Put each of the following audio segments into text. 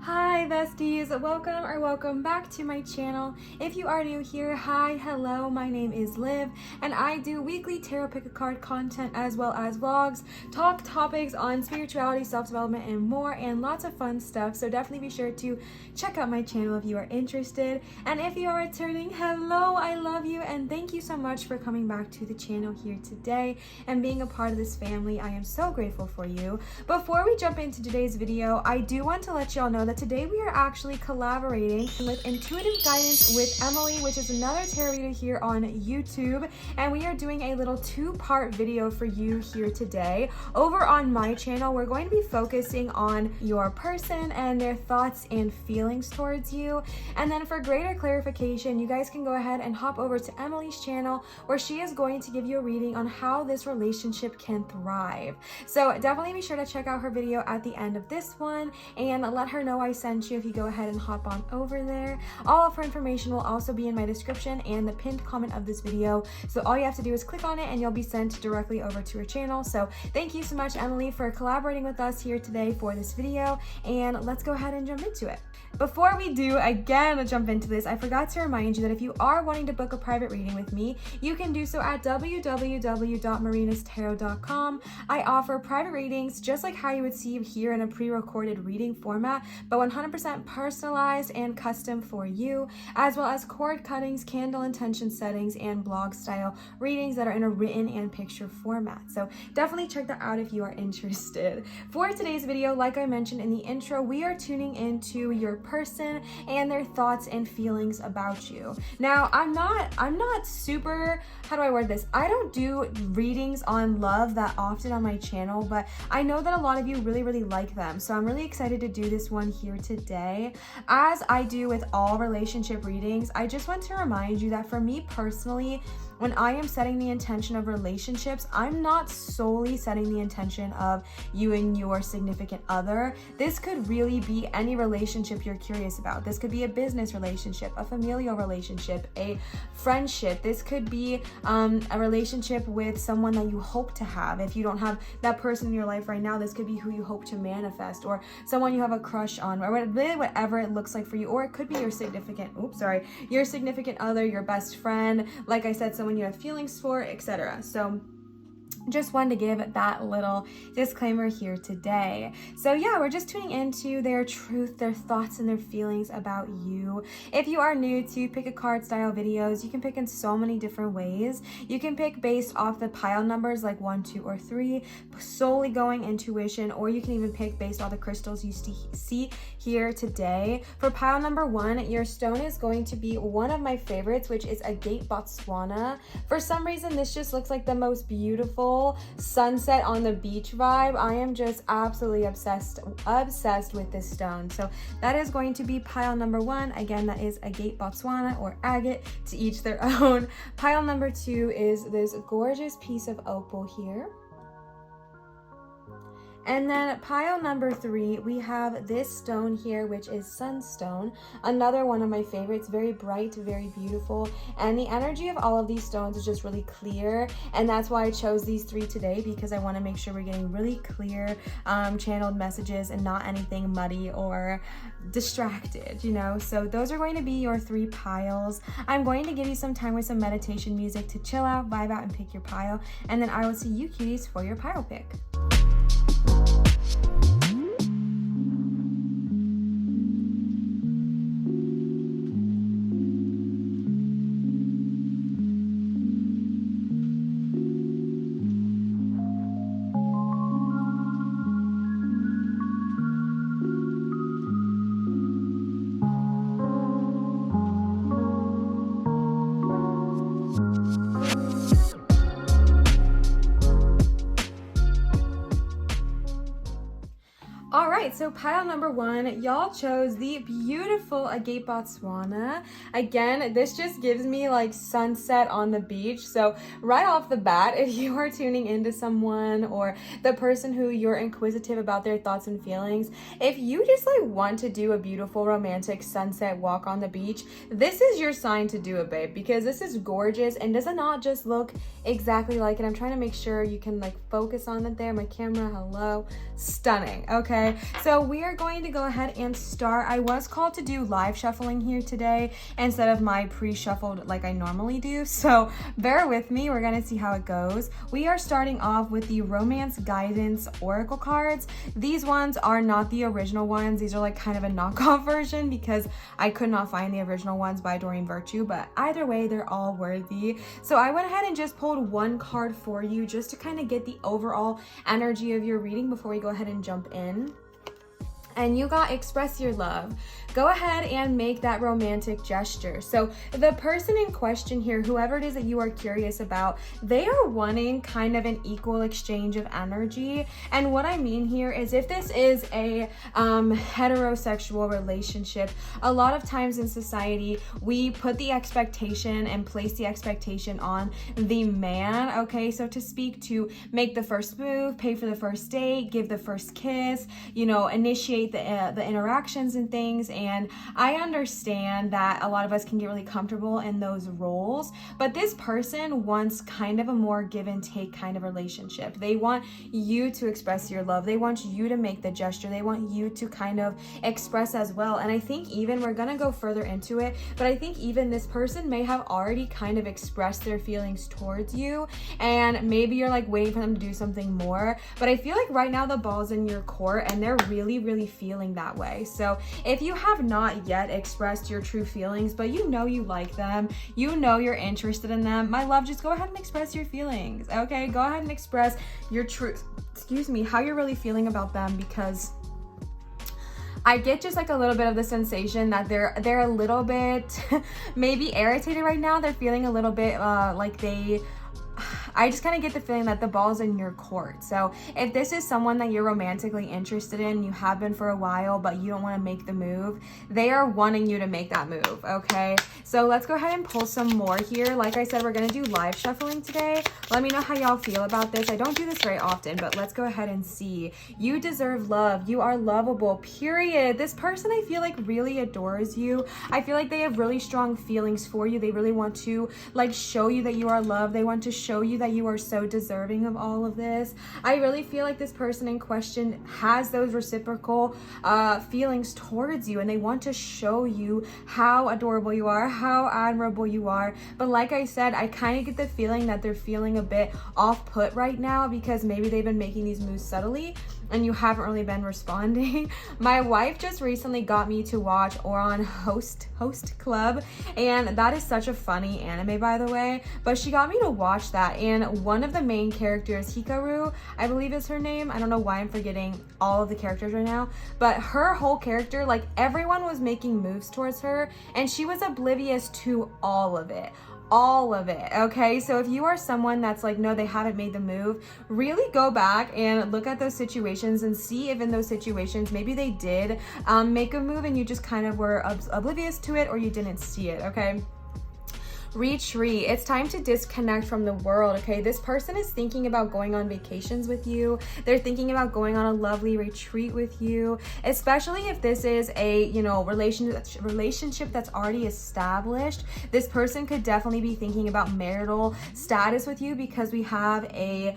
Hi besties, welcome back to my channel. If you are new here, hi, hello, my name is Liv and I do weekly tarot pick a card content as well as vlogs, talk topics on spirituality, self-development and more, and lots of fun stuff. So definitely be sure to check out my channel if you are interested. And if you are returning, hello, I love you and thank you so much for coming back to the channel here today and being a part of this family. I am so grateful for you. Before we jump into today's video, I do want to let y'all know that today we are actually collaborating with Intuitive Guidance with Emily, which is another tarot reader here on YouTube, and we are doing a little two-part video for you here today. Over on my channel, we're going to be focusing on your person and their thoughts and feelings towards you, and then for greater clarification, you guys can go ahead and hop over to Emily's channel where she is going to give you a reading on how this relationship can thrive. So definitely be sure to check out her video at the end of this one and let her know I sent you if you go ahead and hop on over there. All of her information will also be in my description and the pinned comment of this video, so all you have to do is click on it and you'll be sent directly over to her channel. So thank you so much, Emily, for collaborating with us here today for this video, and let's go ahead and jump into it. Before we do again jump into this, I forgot to remind you that if you are wanting to book a private reading with me, you can do so at www.marinatarot.com. I offer private readings just like how you would see here in a pre-recorded reading format, but 100% personalized and custom for you, as well as cord cuttings, candle intention settings, and blog style readings that are in a written and picture format. So definitely check that out if you are interested. For today's video, like I mentioned in the intro, we are tuning into your person and their thoughts and feelings about you. Now, I'm not super, how do I word this? I don't do readings on love that often on my channel, but I know that a lot of you really like them. So I'm really excited to do this one here today. As I do with all relationship readings, I just want to remind you that for me personally, when I am setting the intention of relationships, I'm not solely setting the intention of you and your significant other. This could really be any relationship you're curious about. This could be a business relationship, a familial relationship, a friendship. This could be a relationship with someone that you hope to have. If you don't have that person in your life right now, this could be who you hope to manifest, or someone you have a crush on, or really whatever it looks like for you. Or it could be your significant other, your best friend, like I said, someone you have feelings for, etc. So just wanted to give that little disclaimer here today. So yeah, we're just tuning into their truth, their thoughts, and their feelings about you. If you are new to pick a card style videos, you can pick in so many different ways. You can pick based off the pile numbers like 1, 2, or 3, solely going intuition, or you can even pick based on the crystals you see here today. For pile number 1, your stone is going to be one of my favorites, which is Agate Botswana. For some reason, this just looks like the most beautiful sunset on the beach vibe. I am just absolutely obsessed with this stone. So that is going to be pile number 1. Again, that is Agate Botswana, or agate, to each their own. Pile number 2 is this gorgeous piece of opal here. And then pile number 3, we have this stone here, which is Sunstone, another one of my favorites, very bright, very beautiful. And the energy of all of these stones is just really clear. And that's why I chose these 3 today, because I want to make sure we're getting really clear channeled messages and not anything muddy or distracted, you know. So those are going to be your 3 piles. I'm going to give you some time with some meditation music to chill out, vibe out, and pick your pile. And then I will see you cuties for your pile pick. All right, so pile number 1, y'all chose the beautiful Agate Botswana. Again, this just gives me like sunset on the beach. So right off the bat, if you are tuning into someone or the person who you're inquisitive about their thoughts and feelings, if you just like want to do a beautiful romantic sunset walk on the beach, this is your sign to do it, babe, because this is gorgeous and does it not just look exactly like it? I'm trying to make sure you can like focus on it there. My camera, hello. Stunning. Okay. So we are going to go ahead and start. I was called to do live shuffling here today instead of my pre-shuffled like I normally do. So bear with me. We're going to see how it goes. We are starting off with the Romance Guidance Oracle cards. These ones are not the original ones. These are like kind of a knockoff version because I could not find the original ones by Doreen Virtue, but either way, they're all worthy. So I went ahead and just pulled one card for you just to kind of get the overall energy of your reading before we go ahead and jump in. And you got express your love. Go ahead and make that romantic gesture. So the person in question here, whoever it is that you are curious about, they are wanting kind of an equal exchange of energy. And what I mean here is if this is a heterosexual relationship, a lot of times in society, we put the expectation and place the expectation on the man, okay? So to speak, to make the first move, pay for the first date, give the first kiss, you know, initiate the interactions and things. And I understand that a lot of us can get really comfortable in those roles, but this person wants kind of a more give and take kind of relationship. They want you to express your love. They want you to make the gesture. They want you to kind of express as well. And I think even we're gonna go further into it, but I think even this person may have already kind of expressed their feelings towards you, and maybe you're like waiting for them to do something more. But I feel like right now the ball's in your court and they're really feeling that way. So if you have not yet expressed your true feelings, but you know you like them, you know you're interested in them, my love, just go ahead and express your feelings, okay? Go ahead and express your how you're really feeling about them, because I get just like a little bit of the sensation that they're a little bit maybe irritated right now. They're feeling a little bit I just kind of get the feeling that the ball's in your court. So if this is someone that you're romantically interested in, you have been for a while, but you don't want to make the move, they are wanting you to make that move, okay? So let's go ahead and pull some more here. Like I said, we're going to do live shuffling today. Let me know how y'all feel about this. I don't do this very often, but let's go ahead and see. You deserve love. You are lovable, period. This person, I feel like, really adores you. I feel like they have really strong feelings for you. They really want to like show you that you are loved. They want to show you that you are so deserving of all of this. I really feel like this person in question has those reciprocal feelings towards you, and they want to show you how adorable you are, how admirable you are. But like I said, I kind of get the feeling that they're feeling a bit off-put right now because maybe they've been making these moves subtly and you haven't really been responding. My wife just recently got me to watch Ouran Host Club, and that is such a funny anime, by the way, but she got me to watch that, and one of the main characters, Hikaru, I believe is her name. I don't know why I'm forgetting all of the characters right now, but her whole character, like everyone was making moves towards her, and she was oblivious to all of it. Okay? So if you are someone that's like, no, they haven't made the move, really go back and look at those situations and see if in those situations maybe they did make a move and you just kind of were oblivious to it, or you didn't see it, okay? Retreat. It's time to disconnect from the world, okay? This person is thinking about going on vacations with you. They're thinking about going on a lovely retreat with you, especially if this is a, you know, relationship that's already established. This person could definitely be thinking about marital status with you, because we have a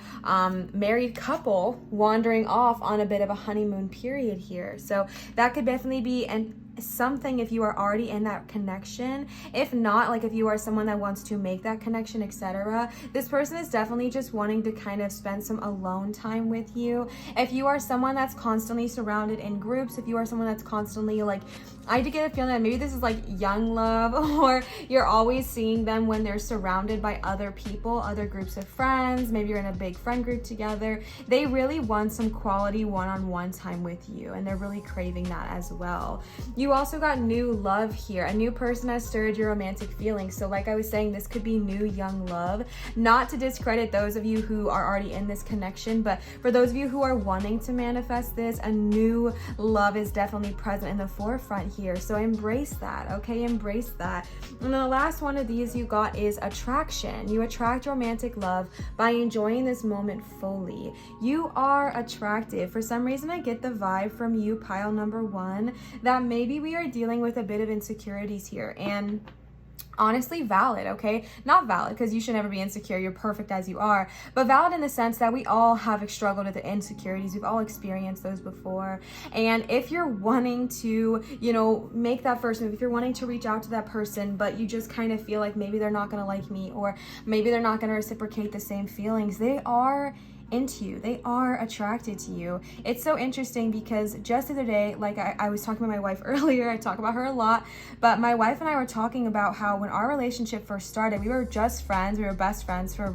married couple wandering off on a bit of a honeymoon period here. So that could definitely be something if you are already in that connection. If not, like if you are someone that wants to make that connection, etc., this person is definitely just wanting to kind of spend some alone time with you. If you are someone that's constantly surrounded in groups, if you are someone that's constantly like, I did get a feeling that maybe this is like young love, or you're always seeing them when they're surrounded by other people, other groups of friends, maybe you're in a big friend group together. They really want some quality one-on-one time with you, and they're really craving that as well. You also got new love here. A new person has stirred your romantic feelings. So like I was saying, this could be new young love. Not to discredit those of you who are already in this connection, but for those of you who are wanting to manifest this, a new love is definitely present in the forefront here. So embrace that, okay? Embrace that. And the last one of these you got is attraction. You attract romantic love by enjoying this moment fully. You are attractive. For some reason, I get the vibe from you, pile number one, that maybe we are dealing with a bit of insecurities here. And honestly, valid, okay? Not valid because you should never be insecure. You're perfect as you are, but valid in the sense that we all have struggled with the insecurities. We've all experienced those before. And if you're wanting to, you know, make that first move, if you're wanting to reach out to that person, but you just kind of feel like maybe they're not going to like me, or maybe they're not going to reciprocate the same feelings, they are into you. They are attracted to you. It's so interesting because just the other day, like I was talking with my wife earlier, I talk about her a lot, but my wife and I were talking about how when our relationship first started, we were just friends. We were best friends for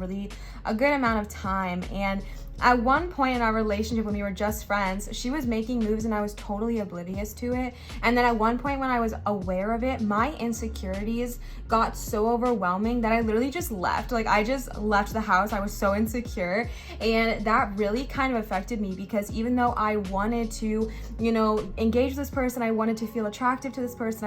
a good amount of time. And at one point in our relationship, when we were just friends, she was making moves and I was totally oblivious to it. And then at one point when I was aware of it, my insecurities got so overwhelming that I literally just left. Like I just left the house. I was so insecure. And that really kind of affected me because even though I wanted to, you know, engage with this person, I wanted to feel attractive to this person,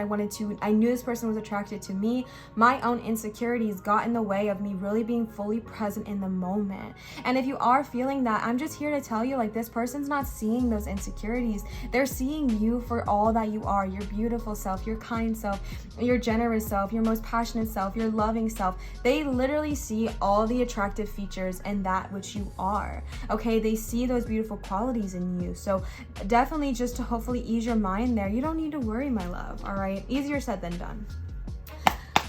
I knew this person was attracted to me, my own insecurities got in the way of me really being fully present in the moment. And if you are feeling that, I'm just here to tell you, like, this person's not seeing those insecurities. They're seeing you for all that you are, your beautiful self, your kind self, your generous self, your most passionate self, your loving self. They literally see all the attractive features in that which you are, okay? They see those beautiful qualities in you. So definitely, just to hopefully ease your mind there, you don't need to worry, my love, all right? Easier said than done.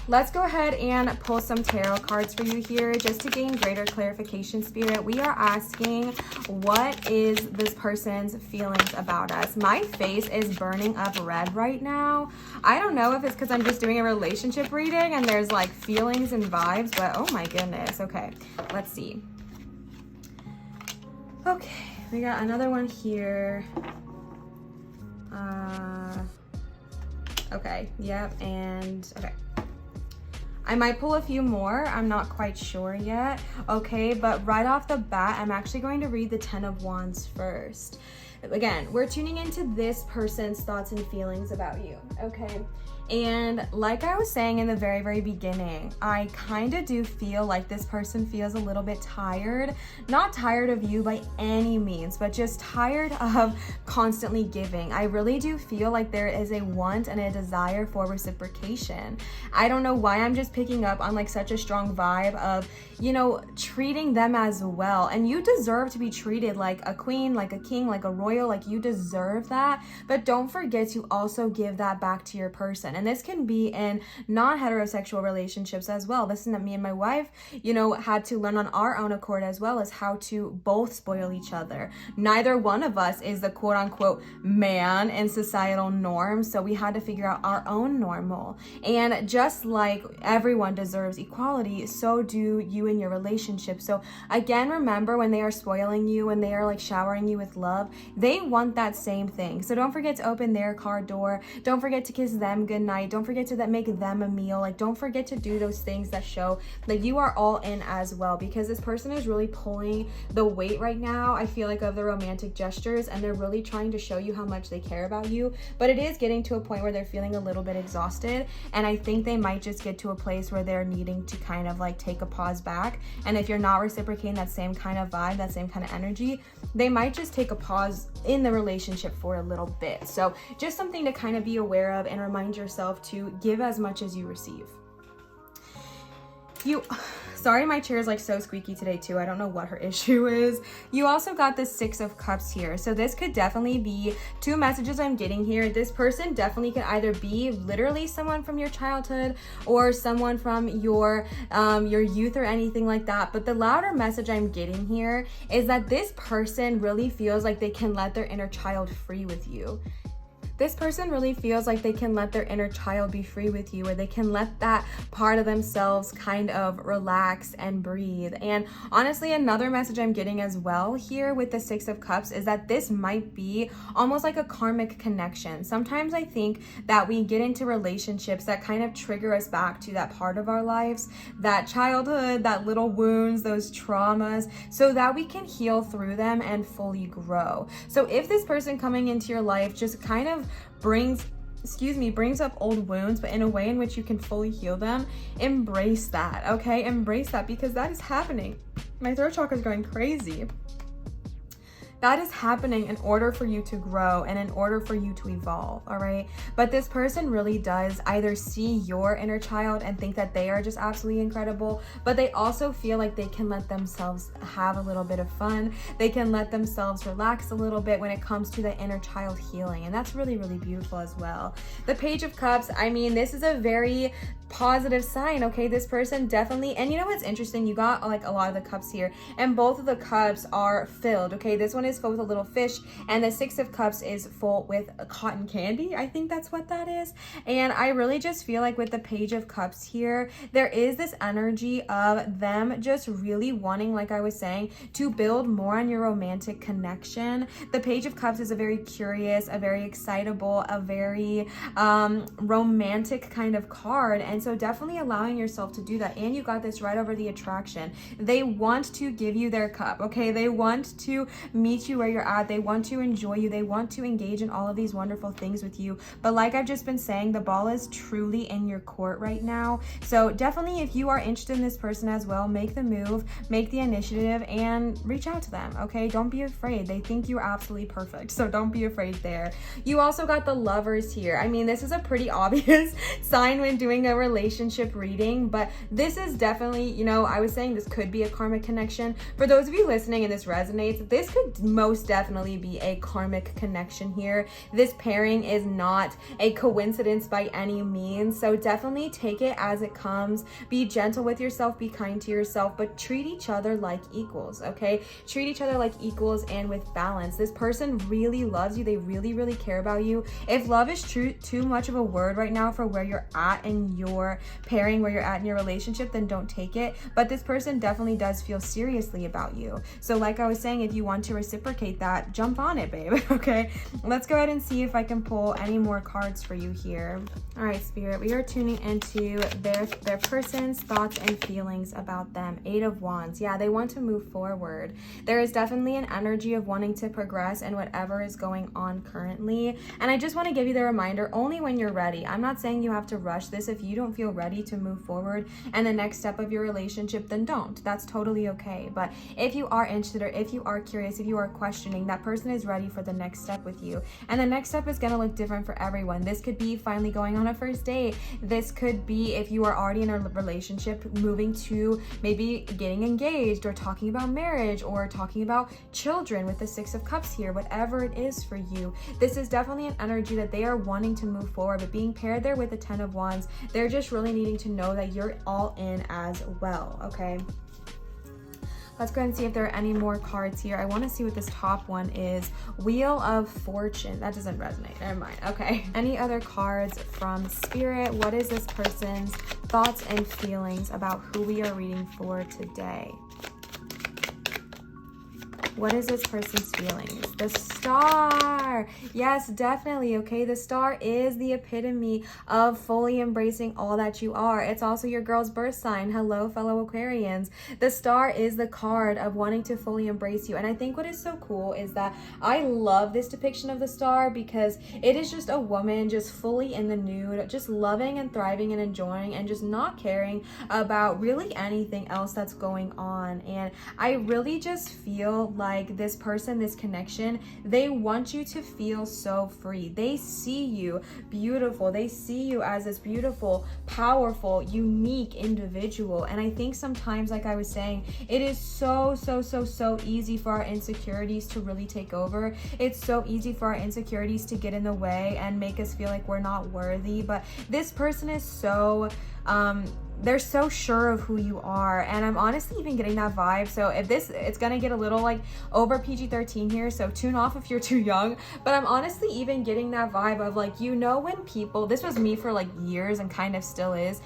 Let's go ahead and pull some tarot cards for you here just to gain greater clarification, Spirit. We are asking, what is this person's feelings about us? My face is burning up red right now. I don't know if it's because I'm just doing a relationship reading and there's like feelings and vibes, but oh my goodness. Okay, let's see. Okay, we got another one here. Okay, yep, and okay. I might pull a few more, I'm not quite sure yet, okay? But right off the bat, I'm actually going to read the 10 of Wands first. Again, we're tuning into this person's thoughts and feelings about you, okay? And like I was saying in the very, very beginning, I kind of do feel like this person feels a little bit tired. Not tired of you by any means, but just tired of constantly giving. I really do feel like there is a want and a desire for reciprocation. I don't know why I'm just picking up on like such a strong vibe of, you know, treating them as well. And you deserve to be treated like a queen, like a king, like a royal, like you deserve that. But don't forget to also give that back to your person. And this can be in non-heterosexual relationships as well. This is that me and my wife, you know, had to learn on our own accord as well as how to both spoil each other. Neither one of us is the quote unquote man in societal norms. So we had to figure out our own normal. And just like everyone deserves equality, so do you in your relationship. So again, remember when they are spoiling you, when they are like showering you with love, they want that same thing. So don't forget to open their car door. Don't forget to kiss them goodnight. Don't forget to make them a meal. Like, don't forget to do those things that show that you are all in as well, because this person is really pulling the weight right now, I feel like, of the romantic gestures, and they're really trying to show you how much they care about you. But it is getting to a point where they're feeling a little bit exhausted, and I think they might just get to a place where they're needing to kind of like take a pause back. And if you're not reciprocating that same kind of vibe, that same kind of energy, they might just take a pause in the relationship for a little bit. So just something to kind of be aware of and remind yourself to give as much as you receive. Sorry, my chair is like so squeaky today too. I don't know what her issue is. You also got the 6 of Cups here. So this could definitely be 2 messages I'm getting here. This person definitely could either be literally someone from your childhood or someone from your youth or anything like that. But the louder message I'm getting here is that this person really feels like they can let their inner child free with you. This person really feels like they can let their inner child be free with you, or they can let that part of themselves kind of relax and breathe. And honestly, another message I'm getting as well here with the Six of Cups is that this might be almost like a karmic connection. Sometimes I think that we get into relationships that kind of trigger us back to that part of our lives, that childhood, that little wounds, those traumas, so that we can heal through them and fully grow. So if this person coming into your life just kind of brings up old wounds, but in a way in which you can fully heal them, embrace that, okay? Embrace that, because that is happening. My throat chakra is going crazy. That is happening in order for you to grow and in order for you to evolve, all right? But this person really does either see your inner child and think that they are just absolutely incredible, but they also feel like they can let themselves have a little bit of fun. They can let themselves relax a little bit when it comes to the inner child healing, and that's really, really beautiful as well. The Page of Cups, I mean, this is a very positive sign, okay? This person definitely, and you know what's interesting? You got like a lot of the cups here, and both of the cups are filled, okay? This one is filled with a little fish, and the Six of Cups is full with cotton candy. I think that's what that is. And I really just feel like with the Page of Cups here, there is this energy of them just really wanting, like I was saying, to build more on your romantic connection. The Page of Cups is a very curious, a very excitable, a very romantic kind of card, and so definitely allowing yourself to do that. And you got this right over the attraction. They want to give you their cup, okay? They want to meet you where you're at. They want to enjoy you. They want to engage in all of these wonderful things with you. But like I've just been saying, the ball is truly in your court right now. So definitely, if you are interested in this person as well, make the move, make the initiative, and reach out to them, okay? Don't be afraid. They think you're absolutely perfect, so don't be afraid there. You also got the Lovers here. I mean, this is a pretty obvious sign when doing a relationship reading, but this is definitely, you know, I was saying this could be a karmic connection. For those of you listening and this resonates, this could most definitely be a karmic connection here. This pairing is not a coincidence by any means, so definitely take it as it comes. Be gentle with yourself, be kind to yourself, but treat each other like equals, okay? Treat each other like equals and with balance. This person really loves you. They really, really care about you. If love is too much of a word right now for where you're at in your pairing, where you're at in your relationship, then don't take it. But this person definitely does feel seriously about you. So like I was saying, if you want to reciprocate that, jump on it, babe. Okay, let's go ahead and see if I can pull any more cards for you here. All right, Spirit, we are tuning into their person's thoughts and feelings about them. Eight of Wands. Yeah, they want to move forward. There is definitely an energy of wanting to progress in whatever is going on currently. And I just want to give you the reminder, only when you're ready. I'm not saying you have to rush this. If you don't feel ready to move forward and the next step of your relationship, then don't. That's totally okay. But if you are interested, or if you are curious, if you are questioning, that person is ready for the next step with you. And the next step is going to look different for everyone. This could be finally going on a first date. This could be, if you are already in a relationship, moving to maybe getting engaged, or talking about marriage, or talking about children with the Six of Cups here. Whatever it is for you, this is definitely an energy that they are wanting to move forward. But being paired there with the Ten of Wands, they're just really needing to know that you're all in as well, okay? Let's go ahead and see if there are any more cards here. I want to see what this top one is. Wheel of Fortune. That doesn't resonate. Never mind. Okay. Any other cards from Spirit? What is this person's thoughts and feelings about who we are reading for today? What is this person's feelings? The Star. Yes, definitely. Okay, the Star is the epitome of fully embracing all that you are. It's also your girl's birth sign. Hello, fellow Aquarians. The Star is the card of wanting to fully embrace you. And I think what is so cool is that I love this depiction of the Star, because it is just a woman just fully in the nude, just loving and thriving and enjoying and just not caring about really anything else that's going on. And I really just feel like this person, this connection, they want you to feel so free. They see you beautiful. They see you as this beautiful, powerful, unique individual. And I think sometimes, like I was saying, it is so easy for our insecurities to really take over. It's so easy for our insecurities to get in the way and make us feel like we're not worthy. But this person is so they're so sure of who you are, and I'm honestly even getting that vibe. So if it's gonna get a little like over PG-13 here, so tune off if you're too young, but I'm honestly even getting that vibe of like, you know, when people, this was me for like years and kind of still is,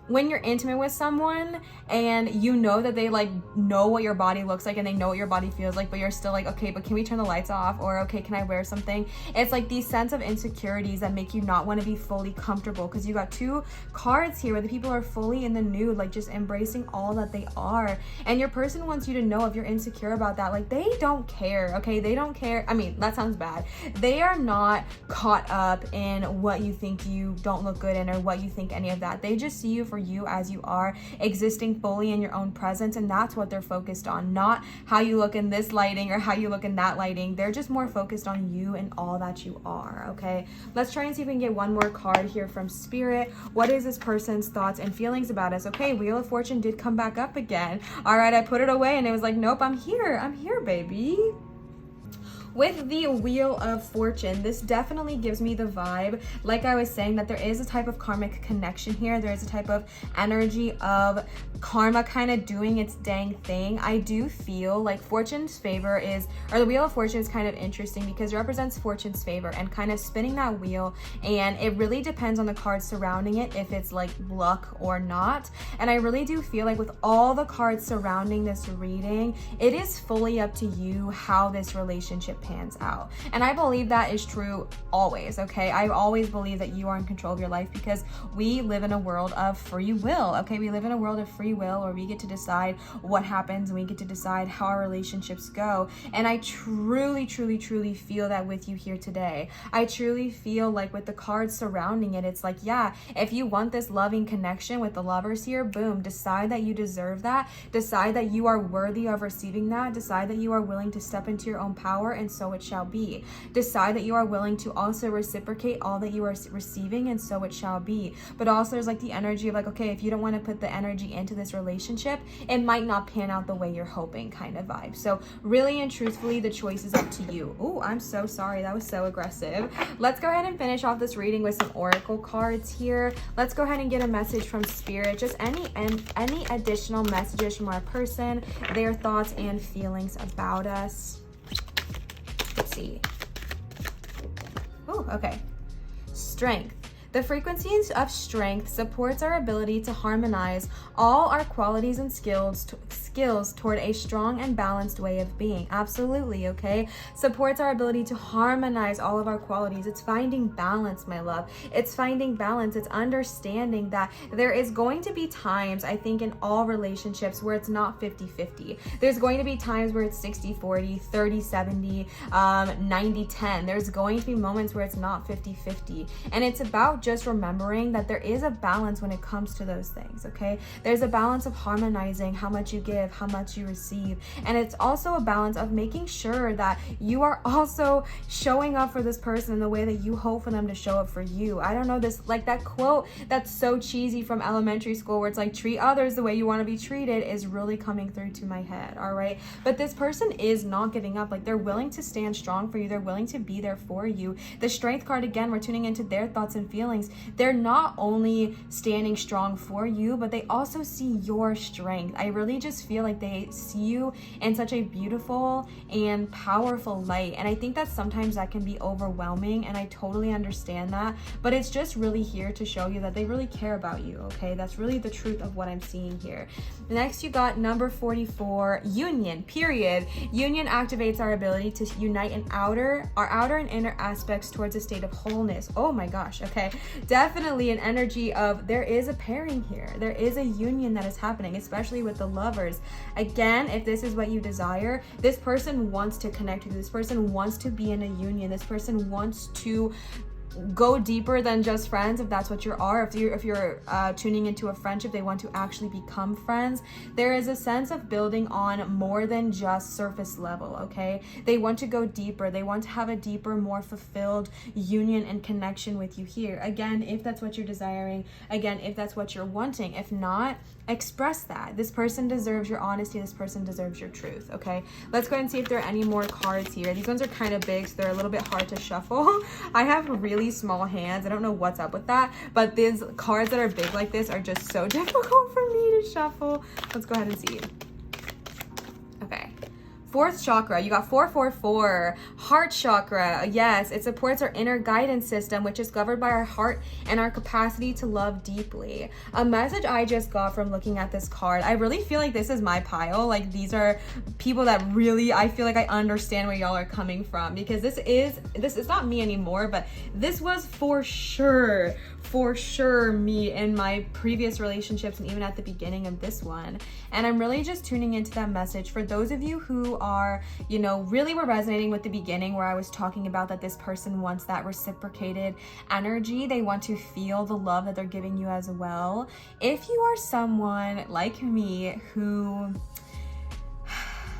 when you're intimate with someone and you know that they like know what your body looks like and they know what your body feels like, but you're still like, okay, but can we turn the lights off? Or okay, can I wear something? It's like these sense of insecurities that make you not want to be fully comfortable, because you got two cards here where the people are fully in the nude, like just embracing all that they are. And your person wants you to know, if you're insecure about that, like they don't care, okay? They don't care. I mean, that sounds bad. They are not caught up in what you think you don't look good in or what you think any of that. They just see you for you as you are, existing fully in your own presence, and that's what they're focused on, not how you look in this lighting or how you look in that lighting. They're just more focused on you and all that you are. Okay, let's try and see if we can get one more card here from Spirit. What is this person's thoughts and feelings about us? Okay, Wheel of Fortune did come back up again. All right, I put it away and it was like, nope, I'm here, baby. With the Wheel of Fortune, this definitely gives me the vibe, like I was saying, that there is a type of karmic connection here. There is a type of energy of karma kind of doing its dang thing. I do feel like Fortune's favor is, or the Wheel of Fortune is kind of interesting because it represents Fortune's favor and kind of spinning that wheel, and it really depends on the cards surrounding it if it's like luck or not. And I really do feel like with all the cards surrounding this reading, it is fully up to you how this relationship pans out. And I believe that is true always, okay? I always believe that you are in control of your life because we live in a world of free will, okay? We live in a world of free will where we get to decide what happens and we get to decide how our relationships go. And I truly feel that with you here today. I truly feel like with the cards surrounding it, it's like, yeah, if you want this loving connection with the lovers here, boom, decide that you deserve that. Decide that you are worthy of receiving that. Decide that you are willing to step into your own power, and so it shall be. Decide that you are willing to also reciprocate all that you are receiving, and so it shall be. But also there's like the energy of like, okay, if you don't want to put the energy into this relationship, it might not pan out the way you're hoping kind of vibe. So really and truthfully, the choice is up to you. Oh, I'm so sorry. That was so aggressive. Let's go ahead and finish off this reading with some oracle cards here. Let's go ahead and get a message from Spirit. Just any additional messages from our person, their thoughts and feelings about us. Let's see. Oh, okay. Strength. The frequencies of strength supports our ability to harmonize all our qualities and skills toward a strong and balanced way of being. Absolutely, okay? Supports our ability to harmonize all of our qualities. It's finding balance, my love. It's finding balance. It's understanding that there is going to be times, I think, in all relationships where it's not 50-50. There's going to be times where it's 60-40, 30-70, 90-10. There's going to be moments where it's not 50-50. And it's about just remembering that there is a balance when it comes to those things, okay? There's a balance of harmonizing how much you give, how much you receive, and it's also a balance of making sure that you are also showing up for this person in the way that you hope for them to show up for you. I don't know, this like that quote that's so cheesy from elementary school where it's like, treat others the way you want to be treated, is really coming through to my head. All right, but this person is not giving up. Like, they're willing to stand strong for you. They're willing to be there for you. The Strength card, again, we're tuning into their thoughts and feelings. They're not only standing strong for you, but they also see your strength. I really just feel like they see you in such a beautiful and powerful light, and I think that sometimes that can be overwhelming, and I totally understand that, but it's just really here to show you that they really care about you, okay? That's really the truth of what I'm seeing here. Next, you got number 44, union, period. Union activates our ability to unite our outer and inner aspects towards a state of wholeness. Oh my gosh, okay. Definitely an energy of there is a pairing here. There is a union that is happening, especially with the lovers. Again, if this is what you desire, this person wants to connect with you. This person wants to be in a union. This person wants to go deeper than just friends, if that's what you are. If you're tuning into a friendship, they want to actually become friends. There is a sense of building on more than just surface level, okay? They want to go deeper. They want to have a deeper, more fulfilled union and connection with you here. Again, if that's what you're desiring, again, if that's what you're wanting. If not, express that. This person deserves your honesty. This person deserves your truth, okay? Let's go ahead and see if there are any more cards here. These ones are kind of big, so they're a little bit hard to shuffle. I have really really small hands. I don't know what's up with that, but these cards that are big like this are just so difficult for me to shuffle. Let's go ahead and see. Okay. Fourth chakra, you got 444. Heart chakra, yes, it supports our inner guidance system, which is governed by our heart and our capacity to love deeply. A message I just got from looking at this card, I really feel like this is my pile. Like, these are people that really, I feel like I understand where y'all are coming from, because this is not me anymore, but this was for sure me in my previous relationships and even at the beginning of this one. And I'm really just tuning into that message for those of you who are, you know, really were resonating with the beginning where I was talking about that this person wants that reciprocated energy. They want to feel the love that they're giving you as well. If you are someone like me who,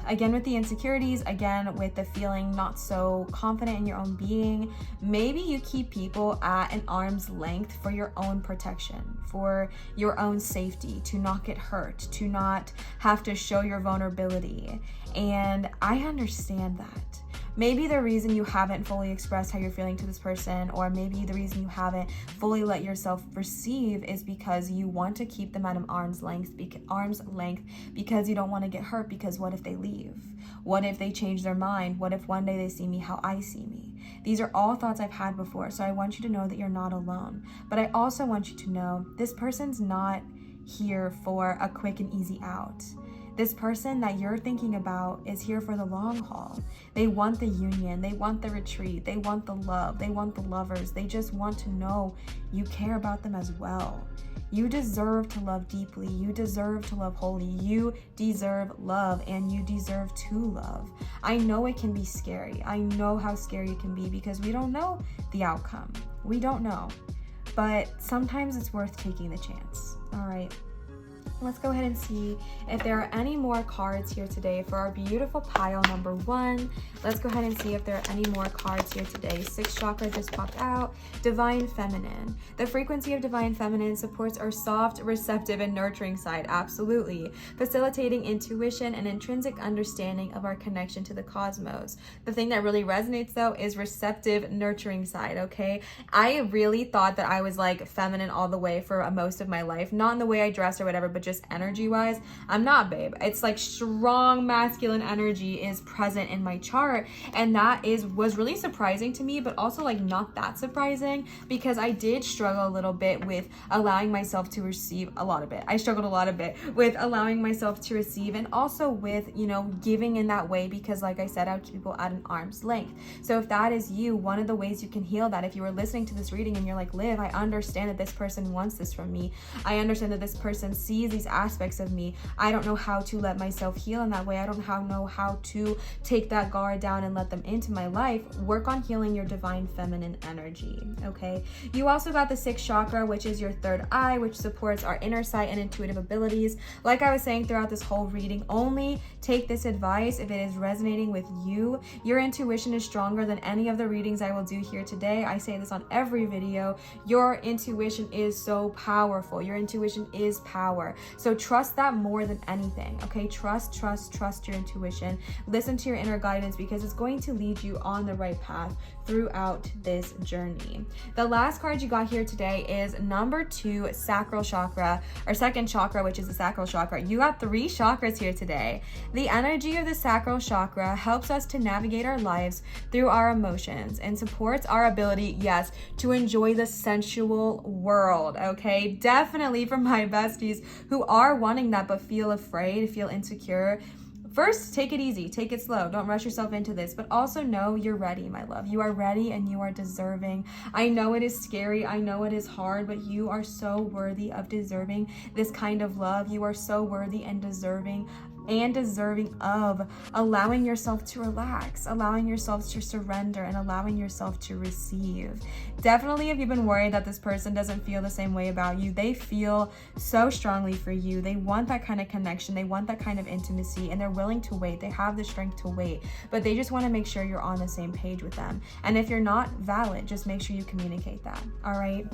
again, with the insecurities, again, with the feeling not so confident in your own being, maybe you keep people at an arm's length for your own protection, for your own safety, to not get hurt, to not have to show your vulnerability. And I understand that. Maybe the reason you haven't fully expressed how you're feeling to this person, or maybe the reason you haven't fully let yourself receive, is because you want to keep them at an arm's length because you don't want to get hurt, because what if they leave? What if they change their mind? What if one day they see me how I see me? These are all thoughts I've had before, so I want you to know that you're not alone. But I also want you to know this person's not here for a quick and easy out. This person that you're thinking about is here for the long haul. They want the union, they want the retreat, they want the love, they want the lovers. They just want to know you care about them as well. You deserve to love deeply. You deserve to love wholly. You deserve love, and you deserve to love. I know it can be scary. I know how scary it can be because we don't know the outcome. We don't know. But sometimes it's worth taking the chance. All right. Let's go ahead and see if there are any more cards here today for our beautiful pile number 1. Let's go ahead and see if there are any more cards here today. 6th chakra just popped out. Divine Feminine. The frequency of Divine Feminine supports our soft, receptive, and nurturing side. Absolutely. Facilitating intuition and intrinsic understanding of our connection to the cosmos. The thing that really resonates, though, is receptive, nurturing side, okay? I really thought that I was like feminine all the way for most of my life. Not in the way I dressed or whatever, but just energy wise, I'm not, babe. It's like strong masculine energy is present in my chart, and that was really surprising to me, but also like not that surprising, because I did struggle a little bit with allowing myself to receive I struggled a lot with allowing myself to receive, and also with, you know, giving in that way, because like I said, I would keep people at an arm's length. So if that is you, one of the ways you can heal that, if you were listening to this reading and you're like, Liv, I understand that this person wants this from me. I understand that this person sees these aspects of me. I don't know how to let myself heal in that way. I don't know how to take that guard down and let them into my life. Work on healing your divine feminine energy, okay? You also got the 6th chakra, which is your 3rd eye, which supports our inner sight and intuitive abilities. Like I was saying throughout this whole reading, only take this advice if it is resonating with you. Your intuition is stronger than any of the readings I will do here today. I say this on every video. Your intuition is so powerful. Your intuition is power. So trust that more than anything, okay? Trust your intuition. Listen to your inner guidance, because it's going to lead you on the right path throughout this journey. The last card you got here today is number 2, sacral chakra, or 2nd chakra, which is the sacral chakra. You got 3 chakras here today. The energy of the sacral chakra helps us to navigate our lives through our emotions and supports our ability, yes, to enjoy the sensual world, okay? Definitely for my besties who are wanting that but feel afraid, feel insecure. First, take it easy, take it slow. Don't rush yourself into this, but also know you're ready, my love. You are ready and you are deserving. I know it is scary. I know it is hard, but you are so worthy of deserving this kind of love. You are so worthy and deserving of allowing yourself to relax, allowing yourself to surrender, and allowing yourself to receive. Definitely, if you've been worried that this person doesn't feel the same way about you, they feel so strongly for you. They want that kind of connection. They want that kind of intimacy, and they're willing to wait. They have the strength to wait, but they just want to make sure you're on the same page with them. And if you're not, valid, just make sure you communicate that. All right.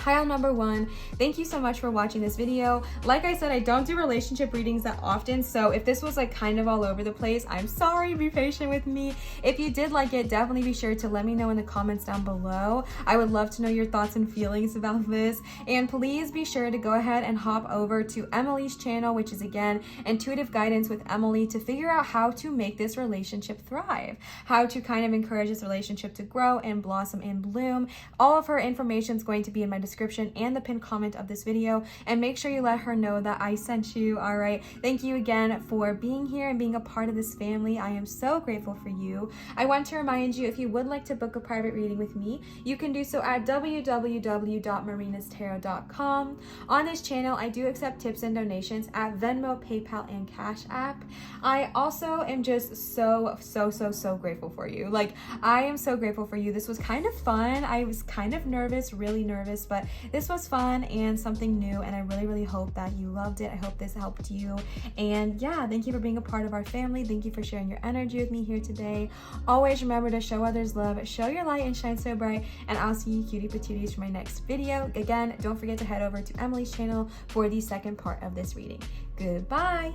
Pile number 1, thank you so much for watching this video. Like I said, I don't do relationship readings that often, so if this was like kind of all over the place, I'm sorry, be patient with me. If you did like it, definitely be sure to let me know in the comments down below. I would love to know your thoughts and feelings about this. And please be sure to go ahead and hop over to Emily's channel, which is again, Intuitive Guidance with Emily, to figure out how to make this relationship thrive, how to kind of encourage this relationship to grow and blossom and bloom. All of her information is going to be in my description and the pinned comment of this video, and make sure you let her know that I sent you. All right, thank you again for being here and being a part of this family. I am so grateful for you. I want to remind you, if you would like to book a private reading with me, you can do so at www.marinastarot.com. On this channel, I do accept tips and donations at Venmo, PayPal, and Cash App. I also am just so grateful for you. Like, I am so grateful for you. This was kind of fun. I was kind of nervous, really nervous, but this was fun and something new, and I really hope that you loved it. I hope this helped you. And yeah, thank you for being a part of our family. Thank you for sharing your energy with me here today. Always remember to show others love, show your light, and shine so bright. And I'll see you cutie patooties for my next video. Again, don't forget to head over to Emily's channel for the second part of this reading. Goodbye.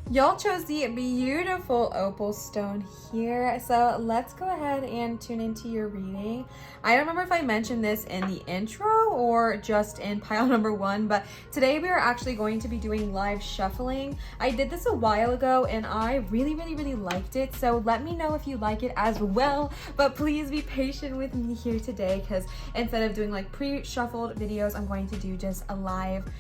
Y'all chose the beautiful opal stone here, so let's go ahead and tune into your reading. I don't remember if I mentioned this in the intro or just in pile number 1, but today we are actually going to be doing live shuffling. I did this a while ago and I really liked it, so let me know if you like it as well. But please be patient with me here today, because instead of doing like pre-shuffled videos, I'm going to do just a live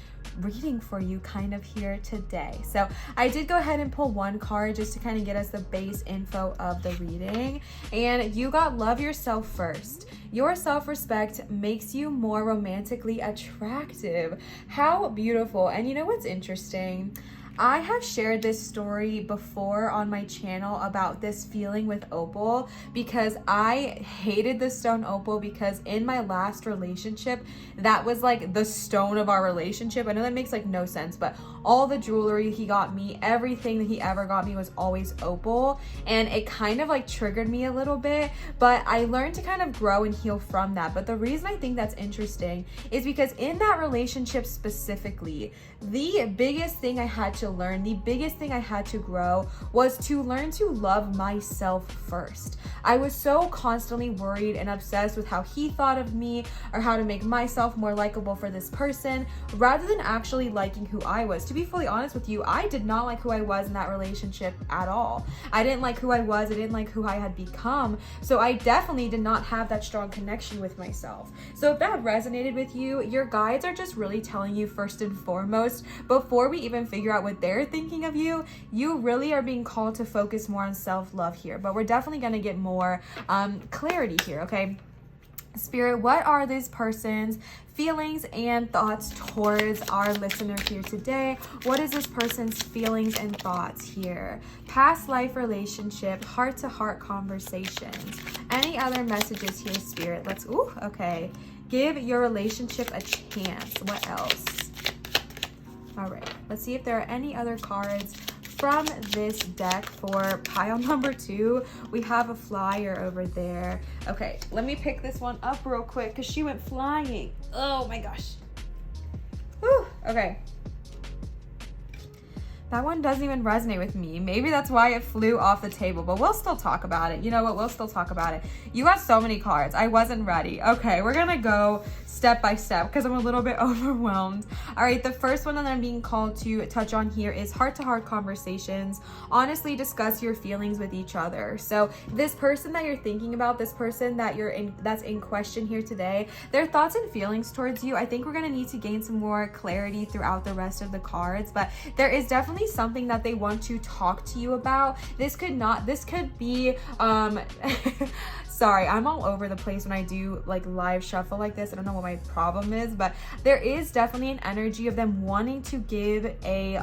reading for you kind of here today. So I did go ahead and pull one card just to kind of get us the base info of the reading, and you got love yourself first. Your self-respect makes you more romantically attractive. How beautiful. And you know what's interesting? I have shared this story before on my channel about this feeling with opal, because I hated the stone opal, because in my last relationship, that was like the stone of our relationship. I know that makes like no sense, but all the jewelry he got me, everything that he ever got me was always opal, and it kind of like triggered me a little bit, but I learned to kind of grow and heal from that. But the reason I think that's interesting is because in that relationship specifically, the biggest thing I had to learn, the biggest thing I had to grow was to learn to love myself first. I was so constantly worried and obsessed with how he thought of me or how to make myself more likable for this person, rather than actually liking who I was. To be fully honest with you, I did not like who I was in that relationship at all. I didn't like who I was. I didn't like who I had become. So I definitely did not have that strong connection with myself. So if that resonated with you, your guides are just really telling you, first and foremost, before we even figure out what they're thinking of you, you really are being called to focus more on self-love here. But we're definitely going to get more clarity here, okay? Spirit, what are this person's feelings and thoughts towards our listener here today? What is this person's feelings and thoughts here? Past life relationship, heart-to-heart conversations. Any other messages here, Spirit? Okay. Give your relationship a chance. What else? All right, let's see if there are any other cards from this deck for pile number 2. We have a flyer over there. Okay, let me pick this one up real quick because she went flying. Oh my gosh. Whew, okay. That one doesn't even resonate with me. Maybe that's why it flew off the table, but we'll still talk about it. You know what? We'll still talk about it. You got so many cards. I wasn't ready. Okay, we're gonna go step by step because I'm a little bit overwhelmed. All right, the first one that I'm being called to touch on here is heart-to-heart conversations. Honestly, discuss your feelings with each other. So this person that you're thinking about, this person that that's in question here today, their thoughts and feelings towards you, I think we're gonna need to gain some more clarity throughout the rest of the cards, but there is definitely something that they want to talk to you about. This could be sorry, I'm all over the place when I do like live shuffle like this. I don't know what my problem is, but there is definitely an energy of them wanting to give a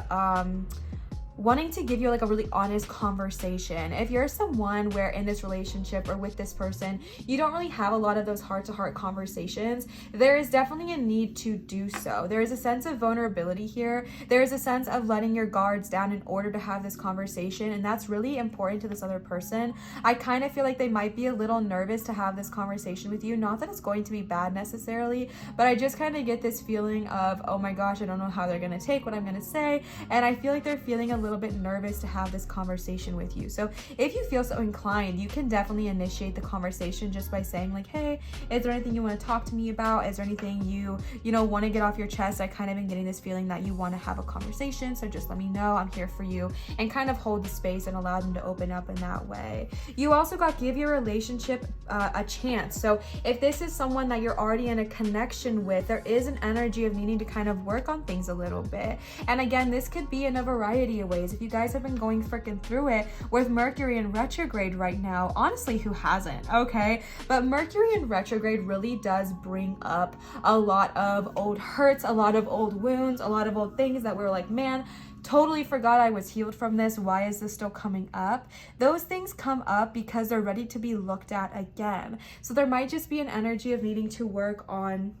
wanting to give you like a really honest conversation. If you're someone where in this relationship or with this person, you don't really have a lot of those heart-to-heart conversations, there is definitely a need to do so. There is a sense of vulnerability here. There is a sense of letting your guards down in order to have this conversation, and that's really important to this other person. I kind of feel like they might be a little nervous to have this conversation with you. Not that it's going to be bad necessarily, but I just kind of get this feeling of, oh my gosh, I don't know how they're going to take what I'm going to say, and I feel like they're feeling a little bit nervous to have this conversation with you. So if you feel so inclined, you can definitely initiate the conversation just by saying like, hey, is there anything you want to talk to me about? Is there anything you want to get off your chest? I kind of been getting this feeling that you want to have a conversation, so just let me know. I'm here for you, and kind of hold the space and allow them to open up in that way. You also got give your relationship a chance. So if this is someone that you're already in a connection with, there is an energy of needing to kind of work on things a little bit. And again, this could be in a variety of ways. If you guys have been going freaking through it with Mercury in retrograde right now, honestly, who hasn't? Okay, but Mercury in retrograde really does bring up a lot of old hurts, a lot of old wounds, a lot of old things that we're like, man, totally forgot I was healed from this. Why is this still coming up? Those things come up because they're ready to be looked at again. So there might just be an energy of needing to work on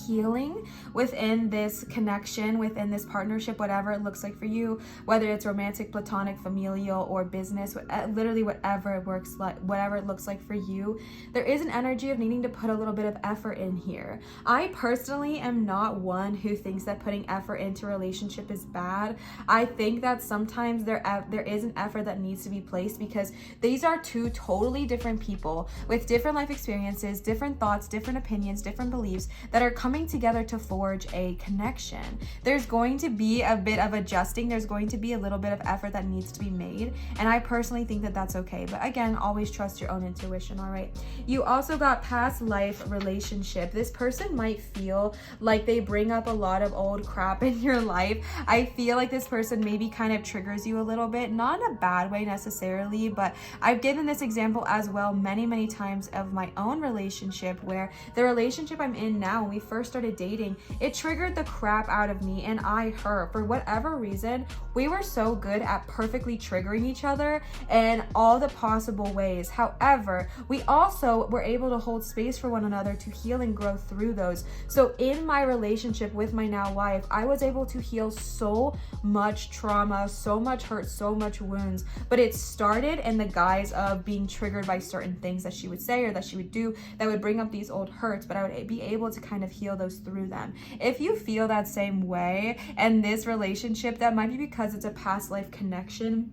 healing within this connection, within this partnership, whatever it looks like for you, whether it's romantic, platonic, familial, or business, literally whatever it works like, whatever it looks like for you. There is an energy of needing to put a little bit of effort in here. I personally am not one who thinks that putting effort into a relationship is bad. I think that sometimes there is an effort that needs to be placed because these are two totally different people with different life experiences, different thoughts, different opinions, different beliefs that are coming together to forge a connection. There's going to be a bit of adjusting. There's going to be a little bit of effort that needs to be made. And I personally think that that's okay. But again, always trust your own intuition, all right? You also got past life relationship. This person might feel like they bring up a lot of old crap in your life. I feel like this person maybe kind of triggers you a little bit, not in a bad way necessarily, but I've given this example as well many times of my own relationship, where the relationship I'm in now, when we first started dating, it triggered the crap out of me and her. For whatever reason, we were so good at perfectly triggering each other in all the possible ways. However, we also were able to hold space for one another to heal and grow through those. So in my relationship with my now wife, I was able to heal so much trauma, so much hurt, so much wounds, but it started in the guise of being triggered by certain things that she would say or that she would do that would bring up these old hurts, but I would be able to kind of heal those through them. If you feel that same way in this relationship, that might be because it's a past life connection.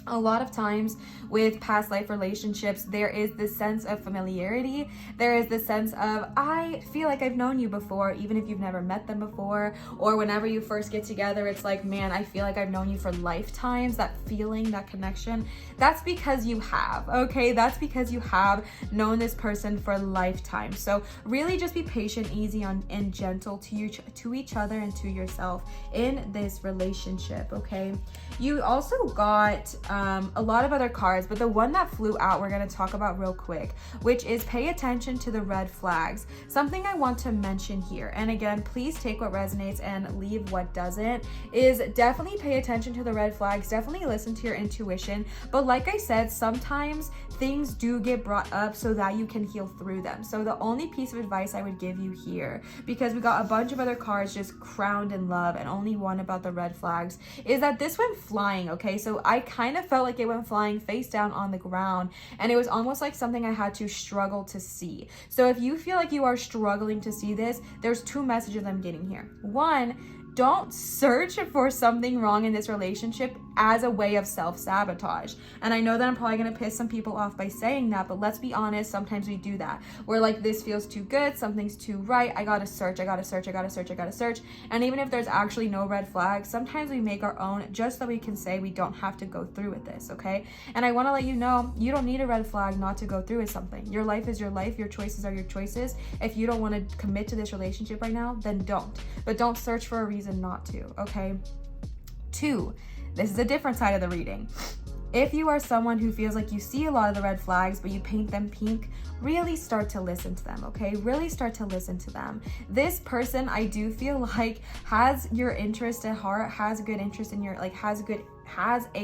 A lot of times with past life relationships, there is this sense of familiarity. There is this sense of, I feel like I've known you before, even if you've never met them before, or whenever you first get together, it's like, man, I feel like I've known you for lifetimes. That feeling, that connection, that's because you have, okay? That's because you have known this person for lifetime. So really just be patient, easy on, and gentle to each other and to yourself in this relationship, okay? You also got a lot of other cards, but the one that flew out we're going to talk about real quick, which is pay attention to the red flags. Something I want to mention here, and again, please take what resonates and leave what doesn't, is definitely pay attention to the red flags. Definitely listen to your intuition. But like I said, sometimes things do get brought up so that you can heal through them. So the only piece of advice I would give you here, because we got a bunch of other cards just crowned in love and only one about the red flags, is that this went flying, okay? So I kind of felt like it went flying face down on the ground, and it was almost like something I had to struggle to see. So if you feel like you are struggling to see this, there's two messages I'm getting here. One, don't search for something wrong in this relationship as a way of self-sabotage. And I know that I'm probably going to piss some people off by saying that, but let's be honest, sometimes we do that. We're like, this feels too good, something's too right, I gotta search. And even if there's actually no red flags, sometimes we make our own just so we can say we don't have to go through with this, okay? And I want to let you know, you don't need a red flag not to go through with something. Your life is your life, your choices are your choices. If you don't want to commit to this relationship right now, then don't. But don't search for a reason not to, okay? 2, this is a different side of the reading. If you are someone who feels like you see a lot of the red flags, but you paint them pink, really start to listen to them, okay? Really start to listen to them. This person, I do feel like, has your interest at heart, has a good interest in your, like, has a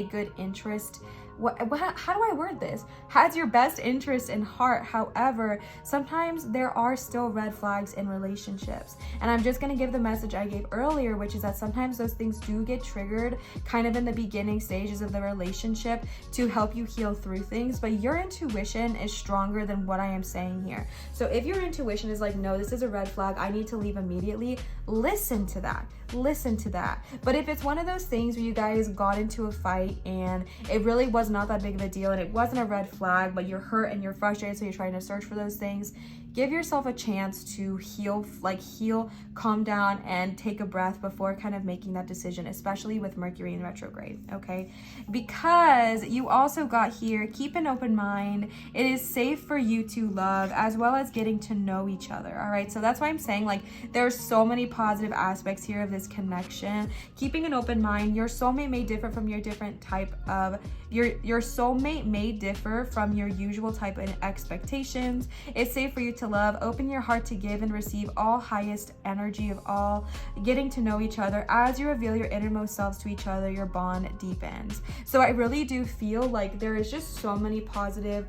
good interest. How do I word this? Has your best interest in heart. However, sometimes there are still red flags in relationships. And I'm just going to give the message I gave earlier, which is that sometimes those things do get triggered kind of in the beginning stages of the relationship to help you heal through things. But your intuition is stronger than what I am saying here. So if your intuition is like, no, this is a red flag, I need to leave immediately, listen to that. Listen to that. But if it's one of those things where you guys got into a fight and it really was not that big of a deal and it wasn't a red flag, but you're hurt and you're frustrated, so you're trying to search for those things, give yourself a chance to heal, calm down, and take a breath before kind of making that decision, especially with Mercury in retrograde, okay? Because you also got here, keep an open mind. It is safe for you to love, as well as getting to know each other, all right? So that's why I'm saying, like, there's so many positive aspects here of this connection. Keeping an open mind. Your soulmate may differ from your different type of, your soulmate may differ from your usual type of expectations. It's safe for you to love. Open your heart to give and receive all highest energy of all. Getting to know each other. As you reveal your innermost selves to each other, your bond deepens. So I really do feel like there is just so many positive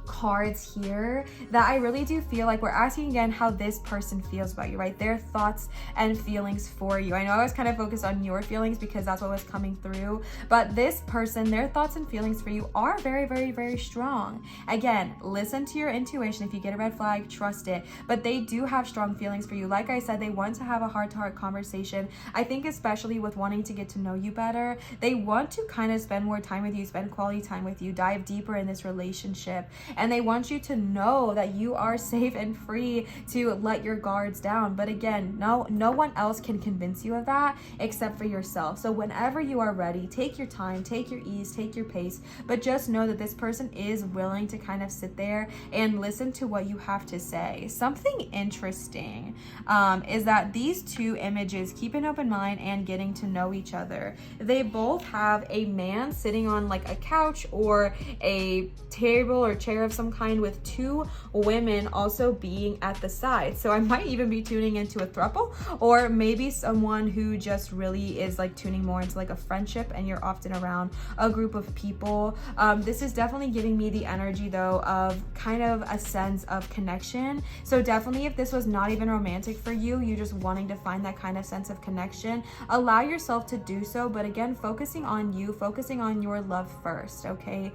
cards here that I really do feel like we're asking again how this person feels about you, right? Their thoughts and feelings for you. I know I was kind of focused on your feelings because that's what was coming through, but this person, their thoughts and feelings for you are very, very, very strong. Again, listen to your intuition. If you get a red flag, trust it, but they do have strong feelings for you. Like I said, they want to have a heart-to-heart conversation. I think especially with wanting to get to know you better, they want to kind of spend more time with you, spend quality time with you, dive deeper in this relationship. And they want you to know that you are safe and free to let your guards down. But again, no one else can convince you of that except for yourself. So whenever you are ready, take your time, take your ease, take your pace, but just know that this person is willing to kind of sit there and listen to what you have to say. Something interesting is that these two images, keep an open mind and getting to know each other, they both have a man sitting on like a couch or a table or chair of some kind with two women also being at the side. So I might even be tuning into a throuple, or maybe someone who just really is like tuning more into like a friendship and you're often around a group of people. This is definitely giving me the energy though of kind of a sense of connection. So definitely if this was not even romantic for you, you just wanting to find that kind of sense of connection, allow yourself to do so. But again, focusing on you, focusing on your love first, okay?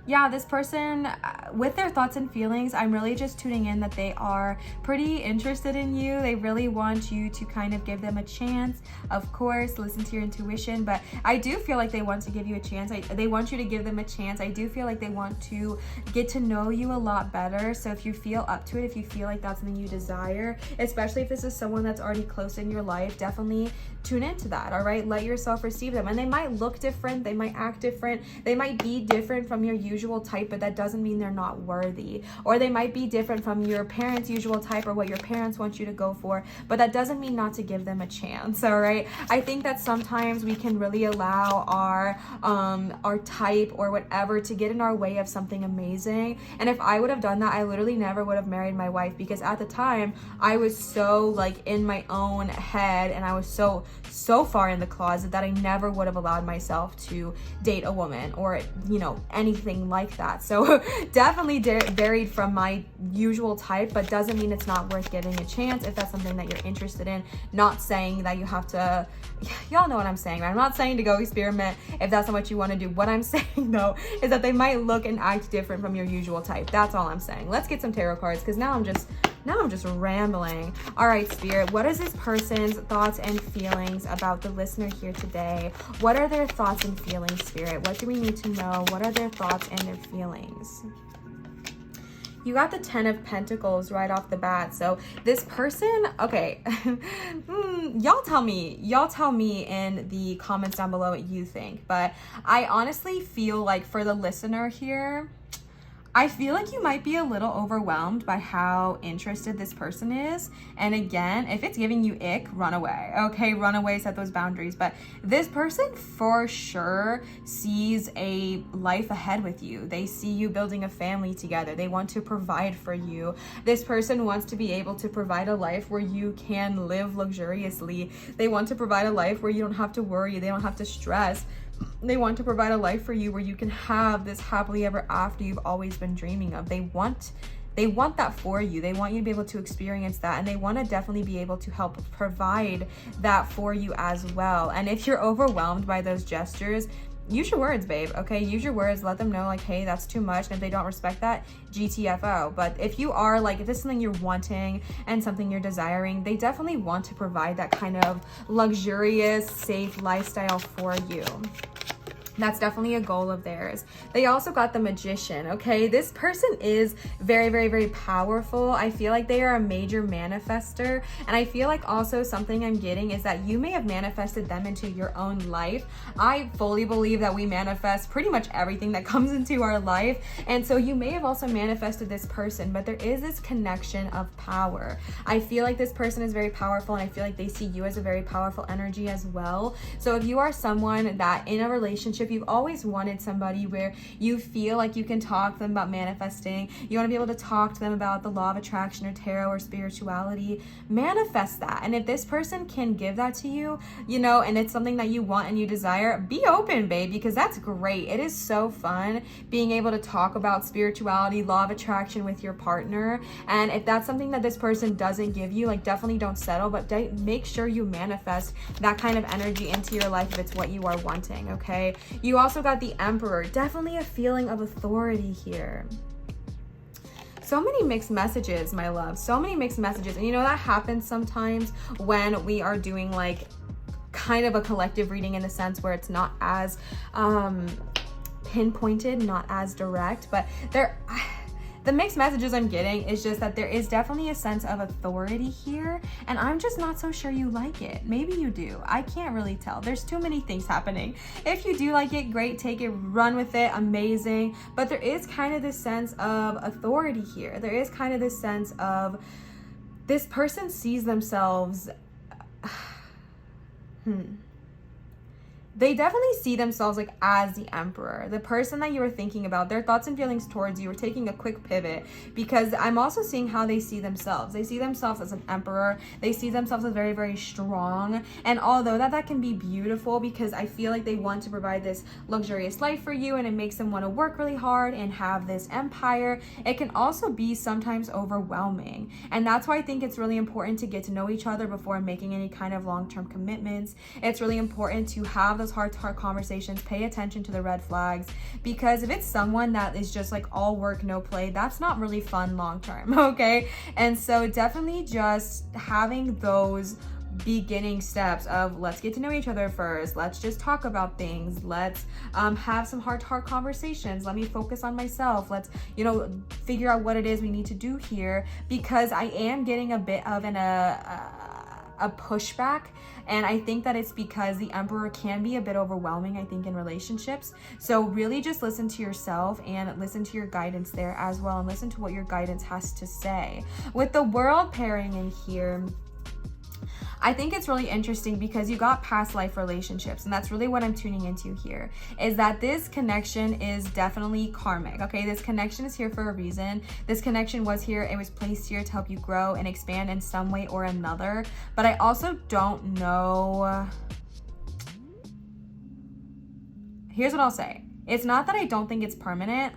Yeah, this person, with their thoughts and feelings, I'm really just tuning in that they are pretty interested in you. They really want you to kind of give them a chance. Of course, listen to your intuition, but I do feel like they want to give you a chance. They want you to give them a chance. I do feel like they want to get to know you a lot better. So if you feel up to it, if you feel like that's something you desire, especially if this is someone that's already close in your life, definitely tune into that, all right? Let yourself receive them. And they might look different, they might act different, they might be different from your usual type, but that doesn't mean they're not worthy. Or they might be different from your parents' usual type or what your parents want you to go for, but that doesn't mean not to give them a chance, all right? I think that sometimes we can really allow our type or whatever to get in our way of something amazing. And if I would have done that, I literally never would have married my wife, because at the time I was so like in my own head and I was so far in the closet that I never would have allowed myself to date a woman or, you know, anything like that. So definitely varied from my usual type, but doesn't mean it's not worth giving a chance if that's something that you're interested in. Not saying that you have to, y'all know what I'm saying, right? I'm not saying to go experiment if that's not what you want to do. What I'm saying though is that they might look and act different from your usual type. That's all I'm saying. Let's get some tarot cards, because now I'm just rambling. All right, Spirit, what is this person's thoughts and feelings about the listener here today? What are their thoughts and feelings, Spirit? What do we need to know? What are their thoughts and their feelings? You got the 10 of Pentacles right off the bat. So this person, okay, y'all tell me in the comments down below what you think. But I honestly feel like for the listener here, I feel like you might be a little overwhelmed by how interested this person is. And again, if it's giving you ick, run away. Okay, run away, set those boundaries. But this person for sure sees a life ahead with you. They see you building a family together. They want to provide for you. This person wants to be able to provide a life where you can live luxuriously. They want to provide a life where you don't have to worry. They don't have to stress. They want to provide a life for you where you can have this happily ever after you've always been dreaming of. They want that for you. They want you to be able to experience that, and they want to definitely be able to help provide that for you as well. And if you're overwhelmed by those gestures, use your words, babe, okay? Use your words. Let them know, like, hey, that's too much. And if they don't respect that, GTFO. But if you are, like, if this is something you're wanting and something you're desiring, they definitely want to provide that kind of luxurious, safe lifestyle for you. That's definitely a goal of theirs. They also got the Magician, okay? This person is very, very, very powerful. I feel like they are a major manifester. And I feel like also something I'm getting is that you may have manifested them into your own life. I fully believe that we manifest pretty much everything that comes into our life. And so you may have also manifested this person, but there is this connection of power. I feel like this person is very powerful, and I feel like they see you as a very powerful energy as well. So if you are someone that in a relationship, you've always wanted somebody where you feel like you can talk to them about manifesting, you want to be able to talk to them about the law of attraction or tarot or spirituality, manifest that. And if this person can give that to you, you know, and it's something that you want and you desire, be open, babe, because that's great. It is so fun being able to talk about spirituality, law of attraction with your partner. And if that's something that this person doesn't give you, like, definitely don't settle, but make sure you manifest that kind of energy into your life if it's what you are wanting, okay? You also got the Emperor. Definitely a feeling of authority here. So many mixed messages, my love. So many mixed messages. And you know, that happens sometimes when we are doing like kind of a collective reading, in the sense where it's not as pinpointed, not as direct, but the mixed messages I'm getting is just that there is definitely a sense of authority here, and I'm just not so sure you like it. Maybe you do. I can't really tell. There's too many things happening. If you do like it, great, take it, run with it, amazing. But there is kind of this sense of authority here. There is kind of this sense of this person sees themselves they definitely see themselves like as the Emperor. The person that you were thinking about, their thoughts and feelings towards you, are taking a quick pivot, because I'm also seeing how they see themselves. They see themselves as an emperor. They see themselves as very, very strong. And although that can be beautiful, because I feel like they want to provide this luxurious life for you, and it makes them want to work really hard and have this empire, it can also be sometimes overwhelming. And that's why I think it's really important to get to know each other before making any kind of long-term commitments. It's really important to have those heart-to-heart conversations, pay attention to the red flags, because if it's someone that is just like all work, no play, that's not really fun long-term, okay? And so definitely just having those beginning steps of, let's get to know each other first, let's just talk about things, let's have some heart-to-heart conversations, let me focus on myself, let's, you know, figure out what it is we need to do here, because I am getting a bit of a pushback. And I think that it's because the Emperor can be a bit overwhelming, I think, in relationships. So really just listen to yourself and listen to your guidance there as well, and listen to what your guidance has to say. With the World pairing in here, I think it's really interesting because you got past life relationships, and that's really what I'm tuning into here, is that this connection is definitely karmic, okay? This connection is here for a reason. This connection was here, it was placed here to help you grow and expand in some way or another. But I also don't know. Here's what I'll say. It's not that I don't think it's permanent.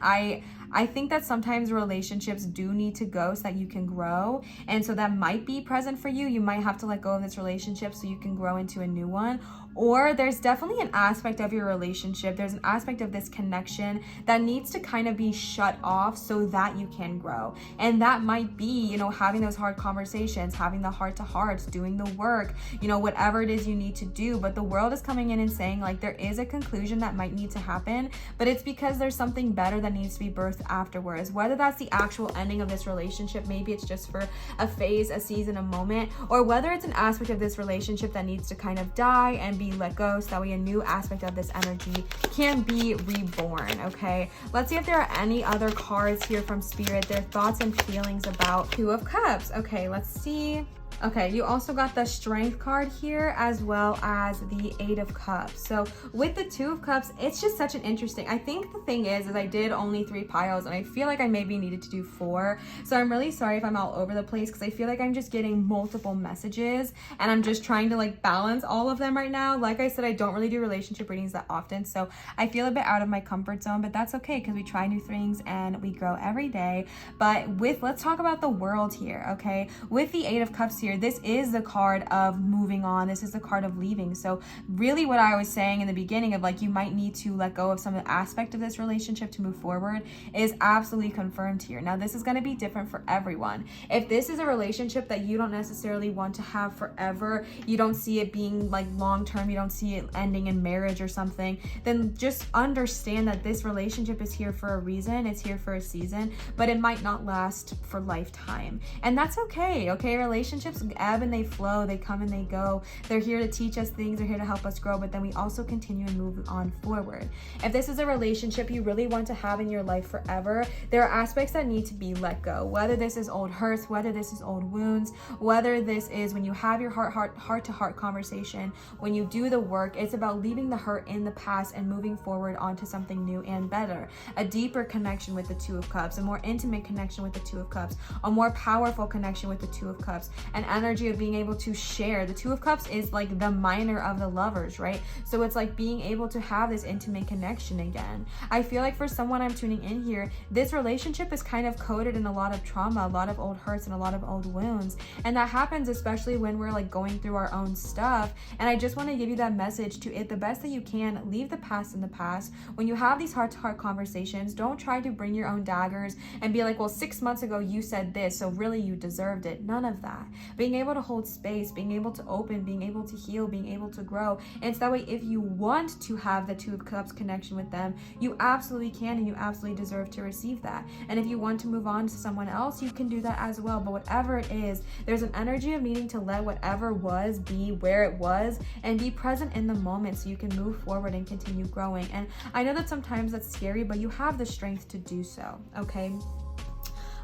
I think that sometimes relationships do need to go so that you can grow. And so that might be present for you. You might have to let go of this relationship so you can grow into a new one. Or there's definitely an aspect of your relationship, there's an aspect of this connection that needs to kind of be shut off so that you can grow. And that might be, you know, having those hard conversations, having the heart-to-hearts, doing the work, you know, whatever it is you need to do. But the world is coming in and saying, like, there is a conclusion that might need to happen, but it's because there's something better that needs to be birthed afterwards. Whether that's the actual ending of this relationship, maybe it's just for a phase, a season, a moment, or whether it's an aspect of this relationship that needs to kind of die and be be let go, so that way a new aspect of this energy can be reborn, okay? Let's see if there are any other cards here from Spirit, their thoughts and feelings about Two of Cups. Okay, let's see. Okay, you also got the Strength card here, as well as the Eight of Cups. So with the Two of Cups, it's just such an interesting, I think the thing is I did only 3 piles, and I feel like I maybe needed to do 4. So I'm really sorry if I'm all over the place, because I feel like I'm just getting multiple messages, and I'm just trying to like balance all of them right now. Like I said, I don't really do relationship readings that often, so I feel a bit out of my comfort zone, but that's okay, because we try new things and we grow every day. But let's talk about the World here, okay? With the Eight of Cups here, this is the card of moving on. This is the card of leaving. So really what I was saying in the beginning of like, you might need to let go of some aspect of this relationship to move forward is absolutely confirmed here. Now, this is going to be different for everyone. If this is a relationship that you don't necessarily want to have forever, you don't see it being like long-term, you don't see it ending in marriage or something, then just understand that this relationship is here for a reason. It's here for a season, but it might not last for lifetime. And that's okay, okay? Relationships ebb and they flow, they come and they go. They're here to teach us things, they're here to help us grow, but then we also continue and move on forward. If this is a relationship you really want to have in your life forever, there are aspects that need to be let go. Whether this is old hurts, whether this is old wounds, whether this is when you have your heart-to-heart conversation, when you do the work, it's about leaving the hurt in the past and moving forward onto something new and better. A deeper connection with the Two of Cups, a more intimate connection with the Two of Cups, a more powerful connection with the Two of Cups, an energy of being able to share. The Two of Cups is like the minor of the lovers, right? So it's like being able to have this intimate connection again. I feel like for someone I'm tuning in here, this relationship is kind of coded in a lot of trauma, a lot of old hurts, and a lot of old wounds. And that happens especially when we're like going through our own stuff. And I just want to give you that message to it the best that you can. Leave the past in the past. When you have these heart-to-heart conversations, don't try to bring your own daggers and be like, well, 6 months ago you said this, so really you deserved it. None of that. Being able to hold space, being able to open, being able to heal, being able to grow. And so that way, if you want to have the Two of Cups connection with them, you absolutely can, and you absolutely deserve to receive that. And if you want to move on to someone else, you can do that as well. But whatever it is, there's an energy of needing to let whatever was be where it was and be present in the moment so you can move forward and continue growing. And I know that sometimes that's scary, but you have the strength to do so, okay?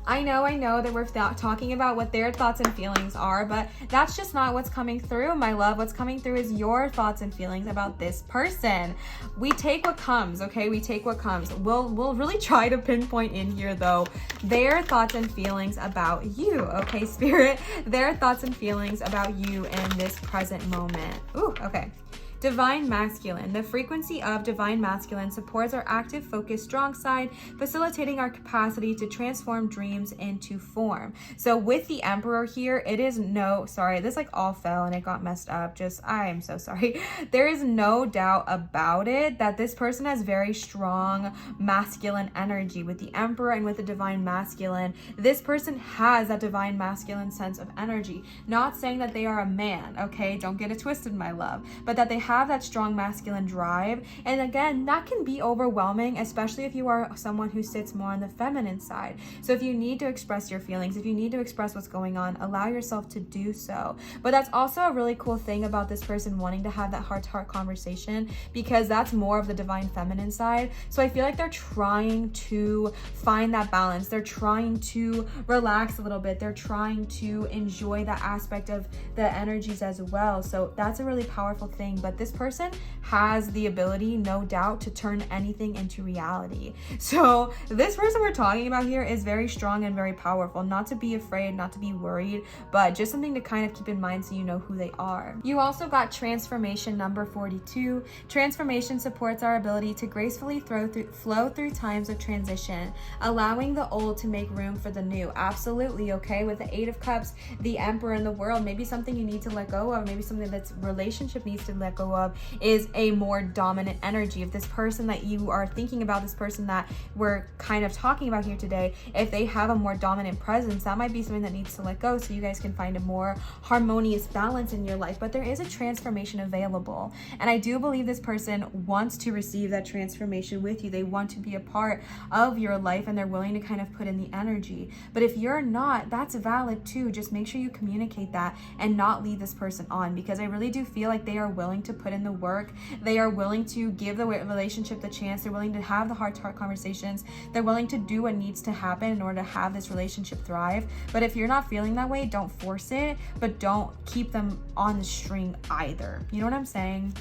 I know that we're talking about what their thoughts and feelings are, but that's just not what's coming through, my love. What's coming through is your thoughts and feelings about this person. We take what comes, okay? We take what comes. We'll really try to pinpoint in here, though, their thoughts and feelings about you, okay, Spirit? Their thoughts and feelings about you in this present moment. Ooh, okay. Divine Masculine. The frequency of Divine Masculine supports our active, focused, strong side, facilitating our capacity to transform dreams into form. So with the Emperor here, it is this like all fell and it got messed up. I am so sorry. There is no doubt about it that this person has very strong masculine energy. With the Emperor and with the Divine Masculine, this person has that Divine Masculine sense of energy. Not saying that they are a man, okay? Don't get it twisted, my love. But that they have that strong masculine drive. And again, that can be overwhelming, especially if you are someone who sits more on the feminine side. So if you need to express your feelings, if you need to express what's going on, allow yourself to do so. But that's also a really cool thing about this person wanting to have that heart-to-heart conversation, because that's more of the divine feminine side. So I feel like they're trying to find that balance. They're trying to relax a little bit. They're trying to enjoy that aspect of the energies as well. So that's a really powerful thing. But this person has the ability, no doubt, to turn anything into reality. So this person we're talking about here is very strong and very powerful. Not to be afraid, not to be worried, but just something to kind of keep in mind so you know who they are. You also got Transformation number 42. Transformation supports our ability to gracefully flow through times of transition, allowing the old to make room for the new. Absolutely, okay? With the Eight of Cups, the Emperor in the World, maybe something you need to let go of, maybe something that's relationship needs to let go of is a more dominant energy. If this person that you are thinking about, this person that we're kind of talking about here today, if they have a more dominant presence, that might be something that needs to let go so you guys can find a more harmonious balance in your life. But there is a transformation available, and I do believe this person wants to receive that transformation with you. They want to be a part of your life, and they're willing to kind of put in the energy. But if you're not, that's valid too. Just make sure you communicate that and not lead this person on, because I really do feel like they are willing to to put in the work. They are willing to give the relationship the chance. They're willing to have the heart-to-heart conversations. They're willing to do what needs to happen in order to have this relationship thrive. But if you're not feeling that way, don't force it, but don't keep them on the string either. You know what I'm saying?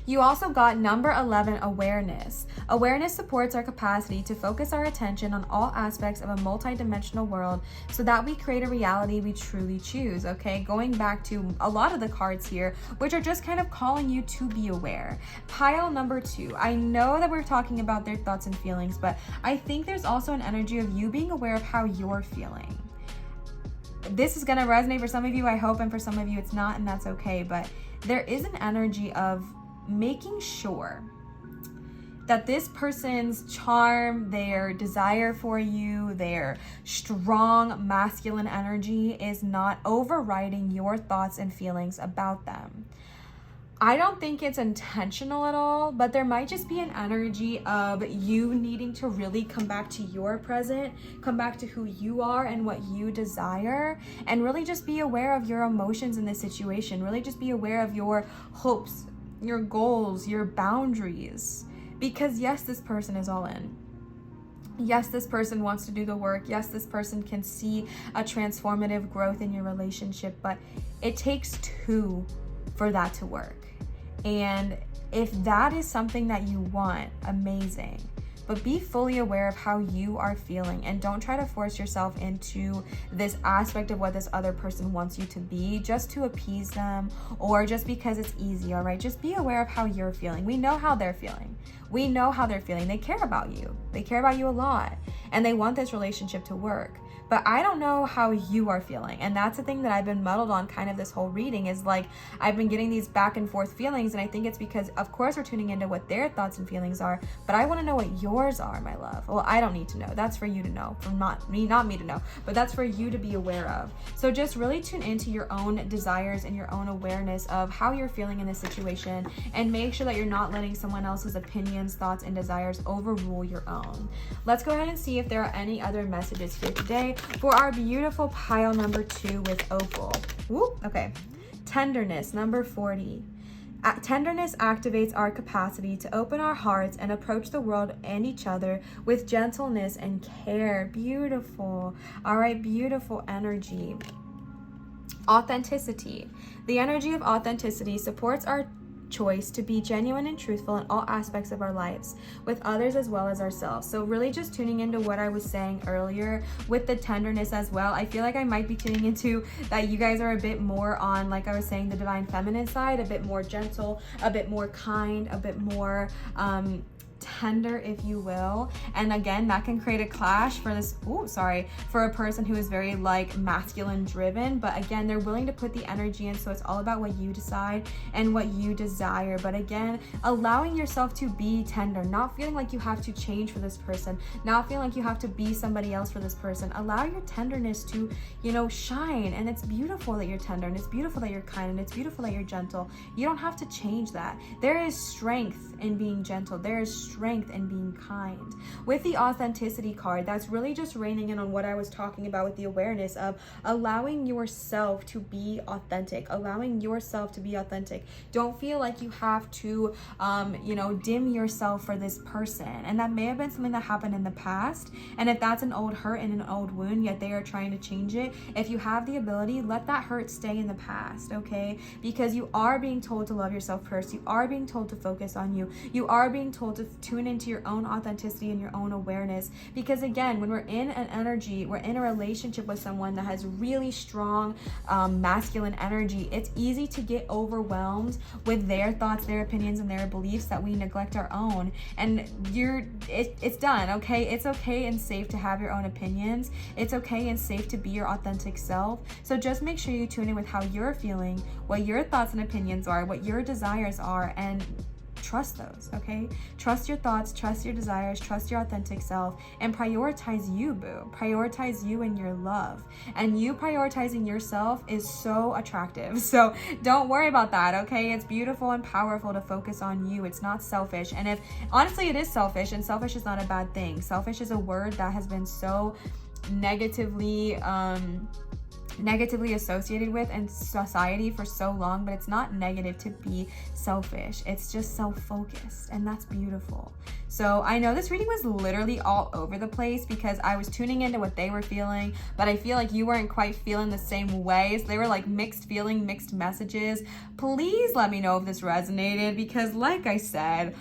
You also got number 11, awareness. Awareness supports our capacity to focus our attention on all aspects of a multidimensional world so that we create a reality we truly choose, okay? Going back to a lot of the cards here, which are just kind of calling you to be aware. Pile number 2. I know that we're talking about their thoughts and feelings, but I think there's also an energy of you being aware of how you're feeling. This is going to resonate for some of you, I hope, and for some of you it's not, and that's okay, but there is an energy of making sure that this person's charm, their desire for you, their strong masculine energy is not overriding your thoughts and feelings about them. I don't think it's intentional at all, but there might just be an energy of you needing to really come back to your present, come back to who you are and what you desire, and really just be aware of your emotions in this situation. Really just be aware of your hopes, your goals, your boundaries. Because yes, this person is all in. Yes, this person wants to do the work. Yes, this person can see a transformative growth in your relationship, but it takes two for that to work. And if that is something that you want, amazing. But be fully aware of how you are feeling, and don't try to force yourself into this aspect of what this other person wants you to be just to appease them or just because it's easy, all right? Just be aware of how you're feeling. We know how they're feeling. We know how they're feeling. They care about you. They care about you a lot, and they want this relationship to work. But I don't know how you are feeling. And that's the thing that I've been muddled on kind of this whole reading is like, I've been getting these back and forth feelings. And I think it's because, of course, we're tuning into what their thoughts and feelings are. But I want to know what yours are, my love. Well, I don't need to know. That's for you to know. Not me to know. But that's for you to be aware of. So just really tune into your own desires and your own awareness of how you're feeling in this situation. And make sure that you're not letting someone else's opinions, thoughts, and desires overrule your own. Let's go ahead and see if there are any other messages here today for our beautiful pile number 2 with Opal. Woo, okay. Tenderness, number 40. Tenderness activates our capacity to open our hearts and approach the world and each other with gentleness and care. Beautiful. All right, beautiful energy. Authenticity. The energy of authenticity supports our choice to be genuine and truthful in all aspects of our lives, with others as well as ourselves. So really just tuning into what I was saying earlier with the tenderness as well. I feel like I might be tuning into that you guys are a bit more on, like I was saying, the divine feminine side, a bit more gentle, a bit more kind, a bit more tender, if you will. And again, that can create a clash for this for a person who is very like masculine driven, but again, they're willing to put the energy in, so it's all about what you decide and what you desire. But again, allowing yourself to be tender, not feeling like you have to change for this person, not feeling like you have to be somebody else for this person. Allow your tenderness to, shine. And it's beautiful that you're tender, and it's beautiful that you're kind, and it's beautiful that you're gentle. You don't have to change that. There is strength in being gentle. There is strength in being kind. With the authenticity card, that's really just reining in on what I was talking about with the awareness of allowing yourself to be authentic, Don't feel like you have to, dim yourself for this person. And that may have been something that happened in the past. And if that's an old hurt and an old wound, yet they are trying to change it, if you have the ability, let that hurt stay in the past, okay? Because you are being told to love yourself first. You are being told to focus on you. You are being told to tune into your own authenticity and your own awareness. Because again, when we're in an energy, we're in a relationship with someone that has really strong masculine energy, it's easy to get overwhelmed with their thoughts, their opinions, and their beliefs that we neglect our own. And it's done, okay? It's okay and safe to have your own opinions. It's okay and safe to be your authentic self. So just make sure you tune in with how you're feeling, what your thoughts and opinions are, what your desires are, and trust those, okay? Trust your thoughts, trust your desires, trust your authentic self, and prioritize you, boo. Prioritize you and your love. And you prioritizing yourself is so attractive. So don't worry about that, okay? It's beautiful and powerful to focus on you. It's not selfish. And if, honestly, it is selfish, and selfish is not a bad thing. Selfish is a word that has been so negatively negatively associated with in society for so long, but it's not negative to be selfish. It's just self-focused, and that's beautiful. So I know this reading was literally all over the place because I was tuning into what they were feeling, but I feel like you weren't quite feeling the same ways. They were like mixed feeling, mixed messages. Please let me know if this resonated, because like I said,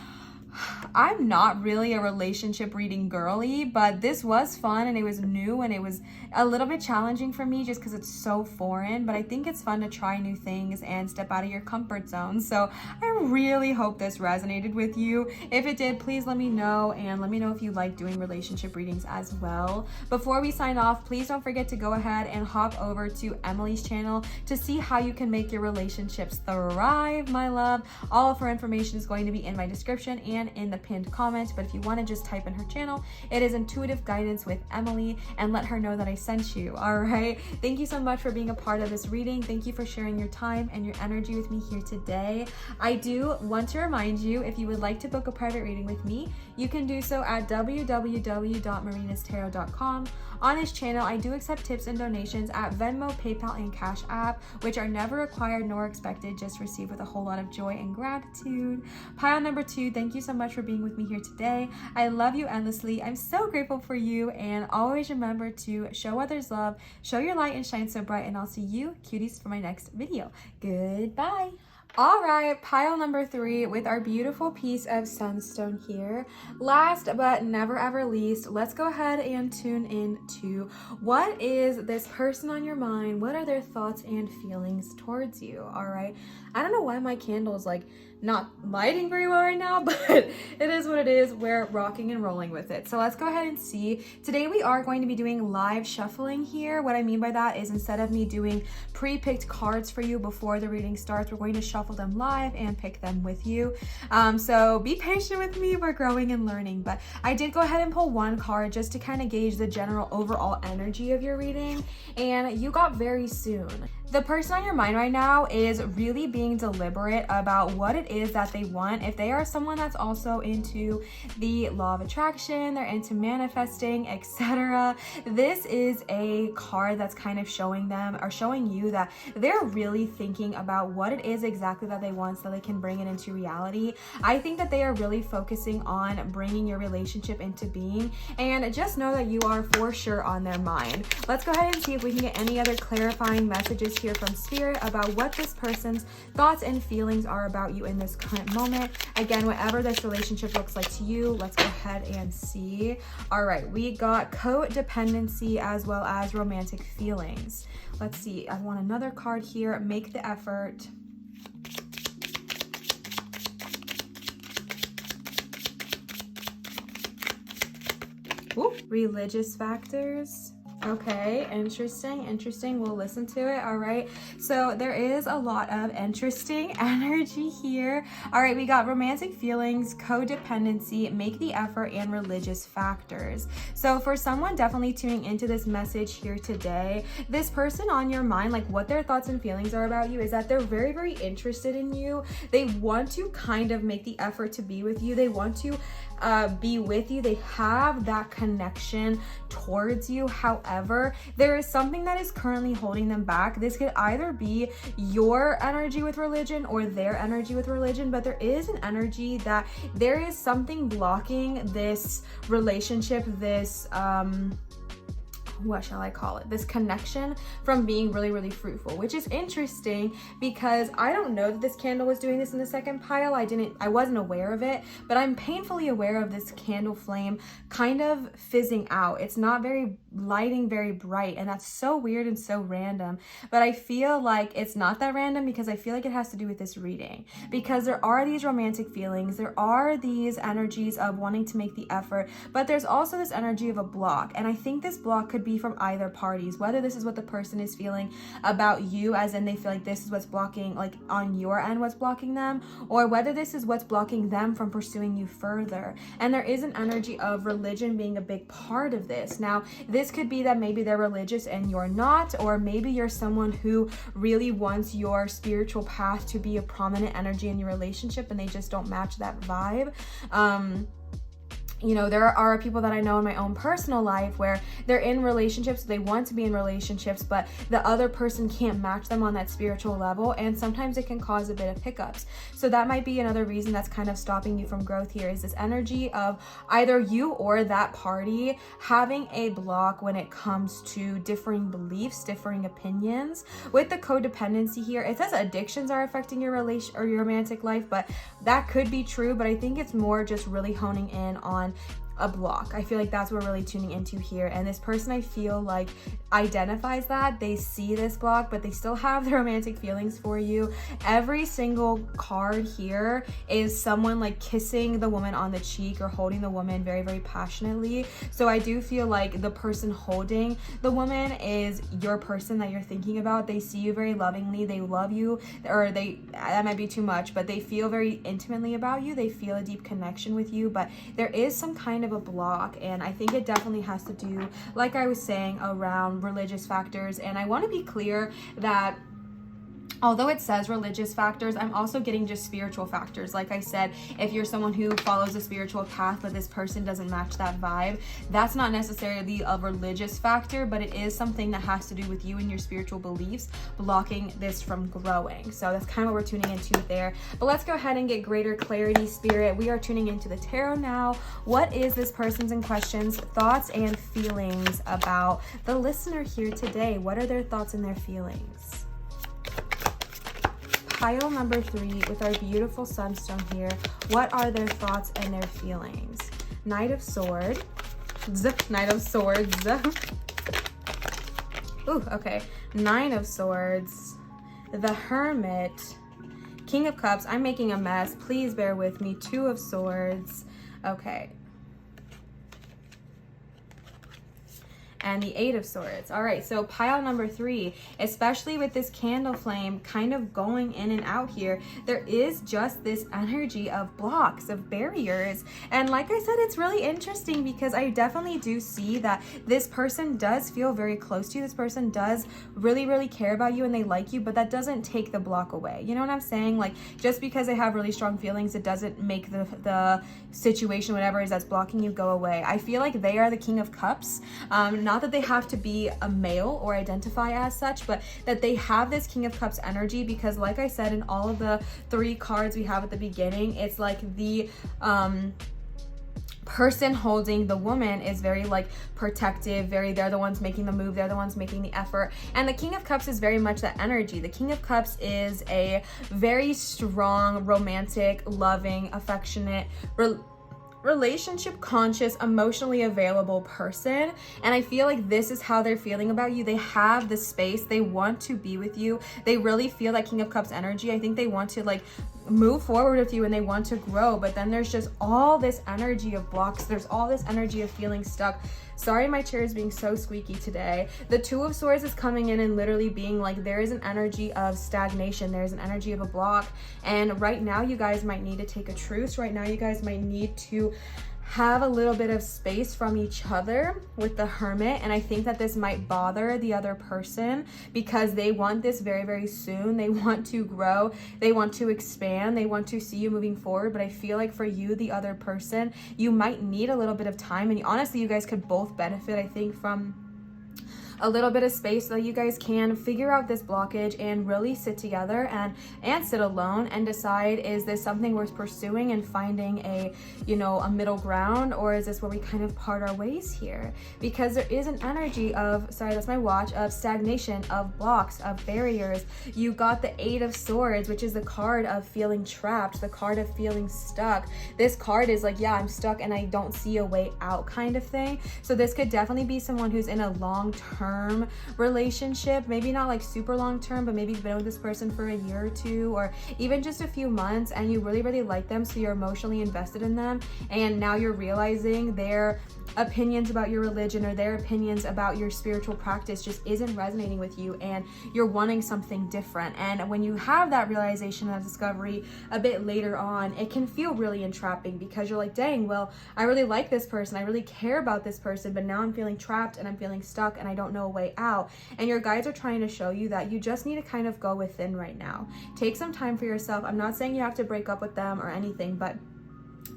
I'm not really a relationship reading girly, but this was fun and it was new and it was a little bit challenging for me just because it's so foreign, but I think it's fun to try new things and step out of your comfort zone. So I really hope this resonated with you. If it did, please let me know, and let me know if you like doing relationship readings as well. Before we sign off, please don't forget to go ahead and hop over to Emily's channel to see how you can make your relationships thrive, my love. All of her information is going to be in my description and in the pinned comment, but if you want to just type in her channel, it is Intuitive Guidance with Emily, and let her know that I sent you. All right, thank you so much for being a part of this reading. Thank you for sharing your time and your energy with me here today. I do want to remind you, if you would like to book a private reading with me, you can do so at www.marinastarot.com. On this channel, I do accept tips and donations at Venmo, PayPal, and Cash App, which are never required nor expected, just received with a whole lot of joy and gratitude. Pile number 2, thank you so much for being with me here today. I love you endlessly. I'm so grateful for you, and always remember to show others love, show your light, and shine so bright, and I'll see you cuties for my next video. Goodbye. All right, pile number 3 with our beautiful piece of sunstone here. Last but never ever least, let's go ahead and tune in to what is this person on your mind? What are their thoughts and feelings towards you? All right, I don't know why my candle is like not lighting very well right now, but it is what it is. We're rocking and rolling with it. So let's go ahead and see. Today we are going to be doing live shuffling here. What I mean by that is, instead of me doing pre-picked cards for you before the reading starts, we're going to shuffle them live and pick them with you. So be patient with me. We're growing and learning, but I did go ahead and pull one card just to kind of gauge the general overall energy of your reading, and you got very soon. The person on your mind right now is really being deliberate about what it is that they want. If they are someone that's also into the law of attraction, they're into manifesting, etc., this is a card that's kind of showing them, or showing you, that they're really thinking about what it is exactly that they want so they can bring it into reality. I think that they are really focusing on bringing your relationship into being, and just know that you are for sure on their mind. Let's go ahead and see if we can get any other clarifying messages here from Spirit about what this person's thoughts and feelings are about you in this current moment. Again, whatever this relationship looks like to you, let's go ahead and see. All right, we got codependency as well as romantic feelings. Let's see, I want another card here. Make the effort. Ooh, religious factors. Okay, interesting. We'll listen to it. All right, so there is a lot of interesting energy here. All right, we got romantic feelings, codependency, make the effort, and religious factors. So for someone definitely tuning into this message here today, this person on your mind, like what their thoughts and feelings are about you is that they're very, very interested in you. They want to kind of make the effort to be with you. They want to be with you. They have that connection towards you. However, there is something that is currently holding them back. This could either be your energy with religion or their energy with religion, but there is an energy that there is something blocking this relationship, this what shall I call it, this connection from being really, really fruitful, which is interesting because I don't know that this candle was doing this in the second pile. I wasn't aware of it, but I'm painfully aware of this candle flame kind of fizzing out. It's not very lighting very bright, and that's so weird and so random, but I feel like it's not that random because I feel like it has to do with this reading, because there are these romantic feelings, there are these energies of wanting to make the effort, but there's also this energy of a block, and I think this block could be from either parties, whether this is what the person is feeling about you, as in they feel like this is what's blocking, like on your end, what's blocking them, or whether this is what's blocking them from pursuing you further. And there is an energy of religion being a big part of this. Now, this could be that maybe they're religious and you're not, or maybe you're someone who really wants your spiritual path to be a prominent energy in your relationship and they just don't match that vibe. you know, there are people that I know in my own personal life where they're in relationships, they want to be in relationships, but the other person can't match them on that spiritual level, and sometimes it can cause a bit of hiccups. So that might be another reason that's kind of stopping you from growth here, is this energy of either you or that party having a block when it comes to differing beliefs, differing opinions. With the codependency here, it says addictions are affecting your relation or your romantic life, but that could be true, but I think it's more just really honing in on a block. I feel like that's what we're really tuning into here, and this person, I feel like, identifies that they see this block, but they still have the romantic feelings for you. Every single card here is someone like kissing the woman on the cheek or holding the woman very, very passionately. So I do feel like the person holding the woman is your person that you're thinking about. They see you very lovingly, they love you, or that might be too much, but they feel very intimately about you, they feel a deep connection with you, but there is some kind of a block, and I think it definitely has to do, like I was saying, around religious factors. And I want to be clear that although it says religious factors, I'm also getting just spiritual factors. Like I said, if you're someone who follows a spiritual path, but this person doesn't match that vibe, that's not necessarily a religious factor, but it is something that has to do with you and your spiritual beliefs blocking this from growing. So that's kind of what we're tuning into there. But let's go ahead and get greater clarity, Spirit. We are tuning into the tarot now. What is this person's in question's thoughts and feelings about the listener here today? What are their thoughts and their feelings? Pile number 3 with our beautiful sunstone here. What are their thoughts and their feelings? Knight of Swords. Knight of Swords. Ooh, okay. 9 of Swords. The Hermit. King of Cups. I'm making a mess. Please bear with me. 2 of Swords. Okay. And the 8 of Swords. All right, so pile number 3, especially with this candle flame kind of going in and out here, there is just this energy of blocks, of barriers. And like I said, it's really interesting because I definitely do see that this person does feel very close to you. This person does really, really care about you and they like you, but that doesn't take the block away. You know what I'm saying? Like, just because they have really strong feelings, it doesn't make the situation, whatever it is that's blocking you, go away. I feel like they are the King of Cups. Not that they have to be a male or identify as such, but that they have this King of Cups energy, because like I said, in all of the 3 cards we have at the beginning, it's like the person holding the woman is very like protective, they're the ones making the move, they're the ones making the effort. And the King of Cups is very much that energy. The King of Cups is a very strong, romantic, loving, affectionate, relationship conscious, emotionally available person, and I feel like this is how they're feeling about you. They have the space, they want to be with you, they really feel that King of Cups energy. I think they want to like move forward with you and they want to grow, but then there's just all this energy of blocks, there's all this energy of feeling stuck. Sorry, my chair is being so squeaky today. The 2 of Swords is coming in and literally being like, there is an energy of stagnation, there's an energy of a block, and right now you guys might need to take a truce. Right now you guys might need to have a little bit of space from each other with the Hermit. And I think that this might bother the other person because they want this very, very soon. They want to grow, they want to expand, they want to see you moving forward. But I feel like for you, the other person, you might need a little bit of time, and honestly you guys could both benefit, I think, from a little bit of space so that you guys can figure out this blockage and really sit together and sit alone and decide, is this something worth pursuing and finding a middle ground, or is this where we kind of part our ways here? Because there is an energy of, sorry, that's my watch, of stagnation, of blocks, of barriers. You got the 8 of Swords, which is the card of feeling trapped, the card of feeling stuck. This card is like, yeah, I'm stuck and I don't see a way out kind of thing. So this could definitely be someone who's in a long-term relationship, maybe not like super long term, but maybe you've been with this person for a year or 2 or even just a few months, and you really, really like them, so you're emotionally invested in them, and now you're realizing their opinions about your religion or their opinions about your spiritual practice just isn't resonating with you, and you're wanting something different. And when you have that realization, that discovery a bit later on, it can feel really entrapping, because you're like, dang, well, I really like this person, I really care about this person, but now I'm feeling trapped and I'm feeling stuck and I don't know a way out. And your guides are trying to show you that you just need to kind of go within right now. Take some time for yourself. I'm not saying you have to break up with them or anything, but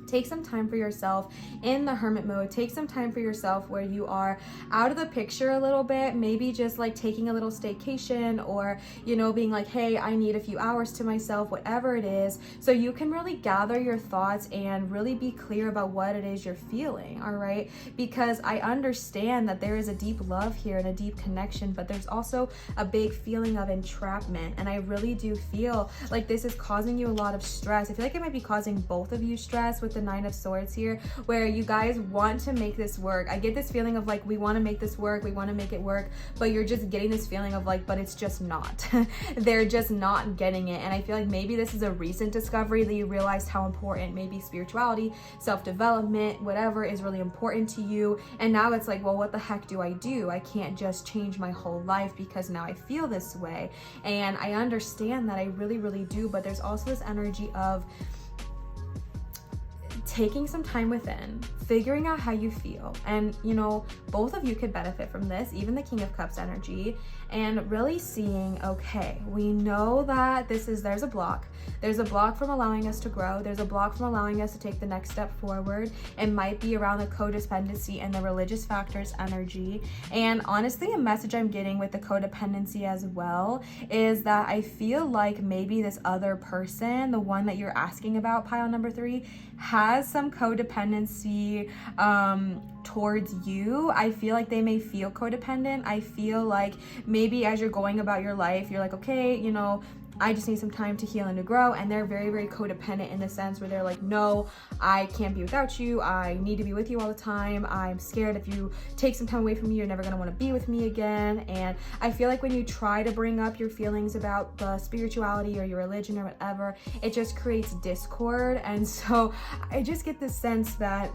Take some time for yourself in the hermit mode. Take some time for yourself where you are out of the picture a little bit, maybe just like taking a little staycation, or, you know, being like, hey, I need a few hours to myself, whatever it is, so you can really gather your thoughts and really be clear about what it is you're feeling, all right? Because I understand that there is a deep love here and a deep connection, but there's also a big feeling of entrapment, and I really do feel like this is causing you a lot of stress. I feel like it might be causing both of you stress with the Nine of Swords here, where you guys want to make this work. I get this feeling of like, we want to make this work, we want to make it work, but you're just getting this feeling of like, but it's just not. They're just not getting it. And I feel like maybe this is a recent discovery that you realized how important maybe spirituality, self-development, whatever is really important to you. And now it's like, well, what the heck do? I can't just change my whole life because now I feel this way. And I understand that, I really, really do. But there's also this energy of taking some time within, figuring out how you feel. And, you know, both of you could benefit from this, even the King of Cups energy, and really seeing, okay, we know that there's a block. There's a block from allowing us to grow. There's a block from allowing us to take the next step forward. It might be around the codependency and the religious factors energy. And honestly, a message I'm getting with the codependency as well is that I feel like maybe this other person, the one that you're asking about, pile number 3, has some codependency towards you. I feel like they may feel codependent. I feel like maybe as you're going about your life, you're like, okay, you know, I just need some time to heal and to grow. And they're very, very codependent in the sense where they're like, no, I can't be without you. I need to be with you all the time. I'm scared if you take some time away from me, you're never going to want to be with me again. And I feel like when you try to bring up your feelings about the spirituality or your religion or whatever, it just creates discord. And so I just get this sense that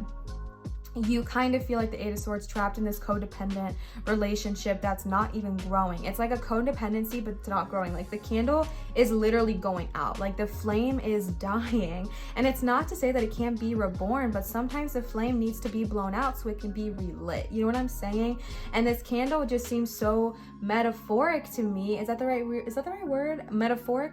you kind of feel like the Eight of Swords trapped in this codependent relationship that's not even growing. It's like a codependency, but it's not growing. Like the candle is literally going out. Like the flame is dying. And it's not to say that it can't be reborn, but sometimes the flame needs to be blown out so it can be relit. You know what I'm saying? And this candle just seems so metaphoric to me. Is that the right word? Metaphoric?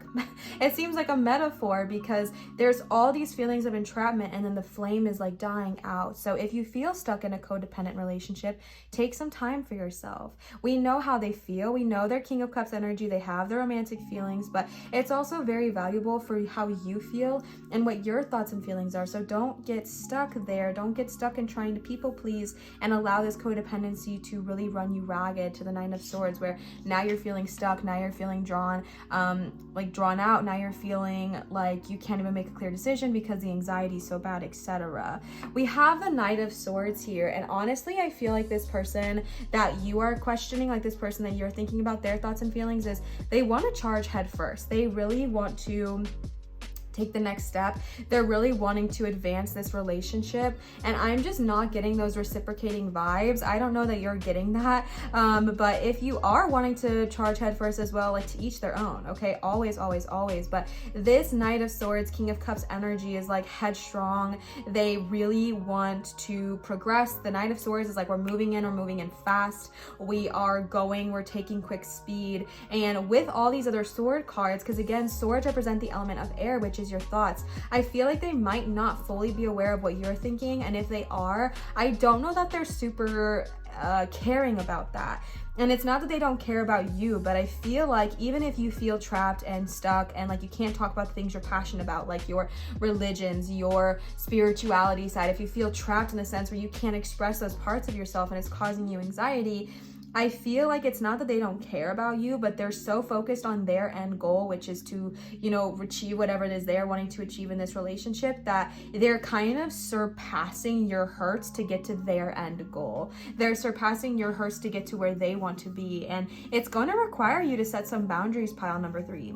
It seems like a metaphor because there's all these feelings of entrapment and then the flame is like dying out. So if you feel stuck in a codependent relationship, take some time for yourself. We know how they feel. We know their King of Cups energy. They have their romantic feelings, but it's also very valuable for how you feel and what your thoughts and feelings are. So don't get stuck there. Don't get stuck in trying to people please and allow this codependency to really run you ragged to the Nine of Swords, where now you're feeling stuck. Now you're feeling drawn out. Now you're feeling like you can't even make a clear decision because the anxiety is so bad, etc. We have the Knight of Swords here, and honestly I feel like this person that you are questioning, like this person that you're thinking about their thoughts and feelings, is they want to charge head first. They really want to take the next step. They're really wanting to advance this relationship, and I'm just not getting those reciprocating vibes. I don't know that you're getting that, but if you are wanting to charge headfirst as well, like to each their own, okay? Always, always, always. But this Knight of Swords, King of Cups energy is like headstrong. They really want to progress. The Knight of Swords is like, we're moving in fast. We're taking quick speed. And with all these other sword cards, because again, swords represent the element of air, which is your thoughts. I feel like they might not fully be aware of what you're thinking, and if they are, I don't know that they're super caring about that. And it's not that they don't care about you, but I feel like even if you feel trapped and stuck and like you can't talk about the things you're passionate about, like your religions, your spirituality side, if you feel trapped in the sense where you can't express those parts of yourself and it's causing you anxiety, I feel like it's not that they don't care about you, but they're so focused on their end goal, which is to, you know, achieve whatever it is they're wanting to achieve in this relationship, that they're kind of surpassing your hurts to get to their end goal. They're surpassing your hurts to get to where they want to be. And it's going to require you to set some boundaries, pile number 3.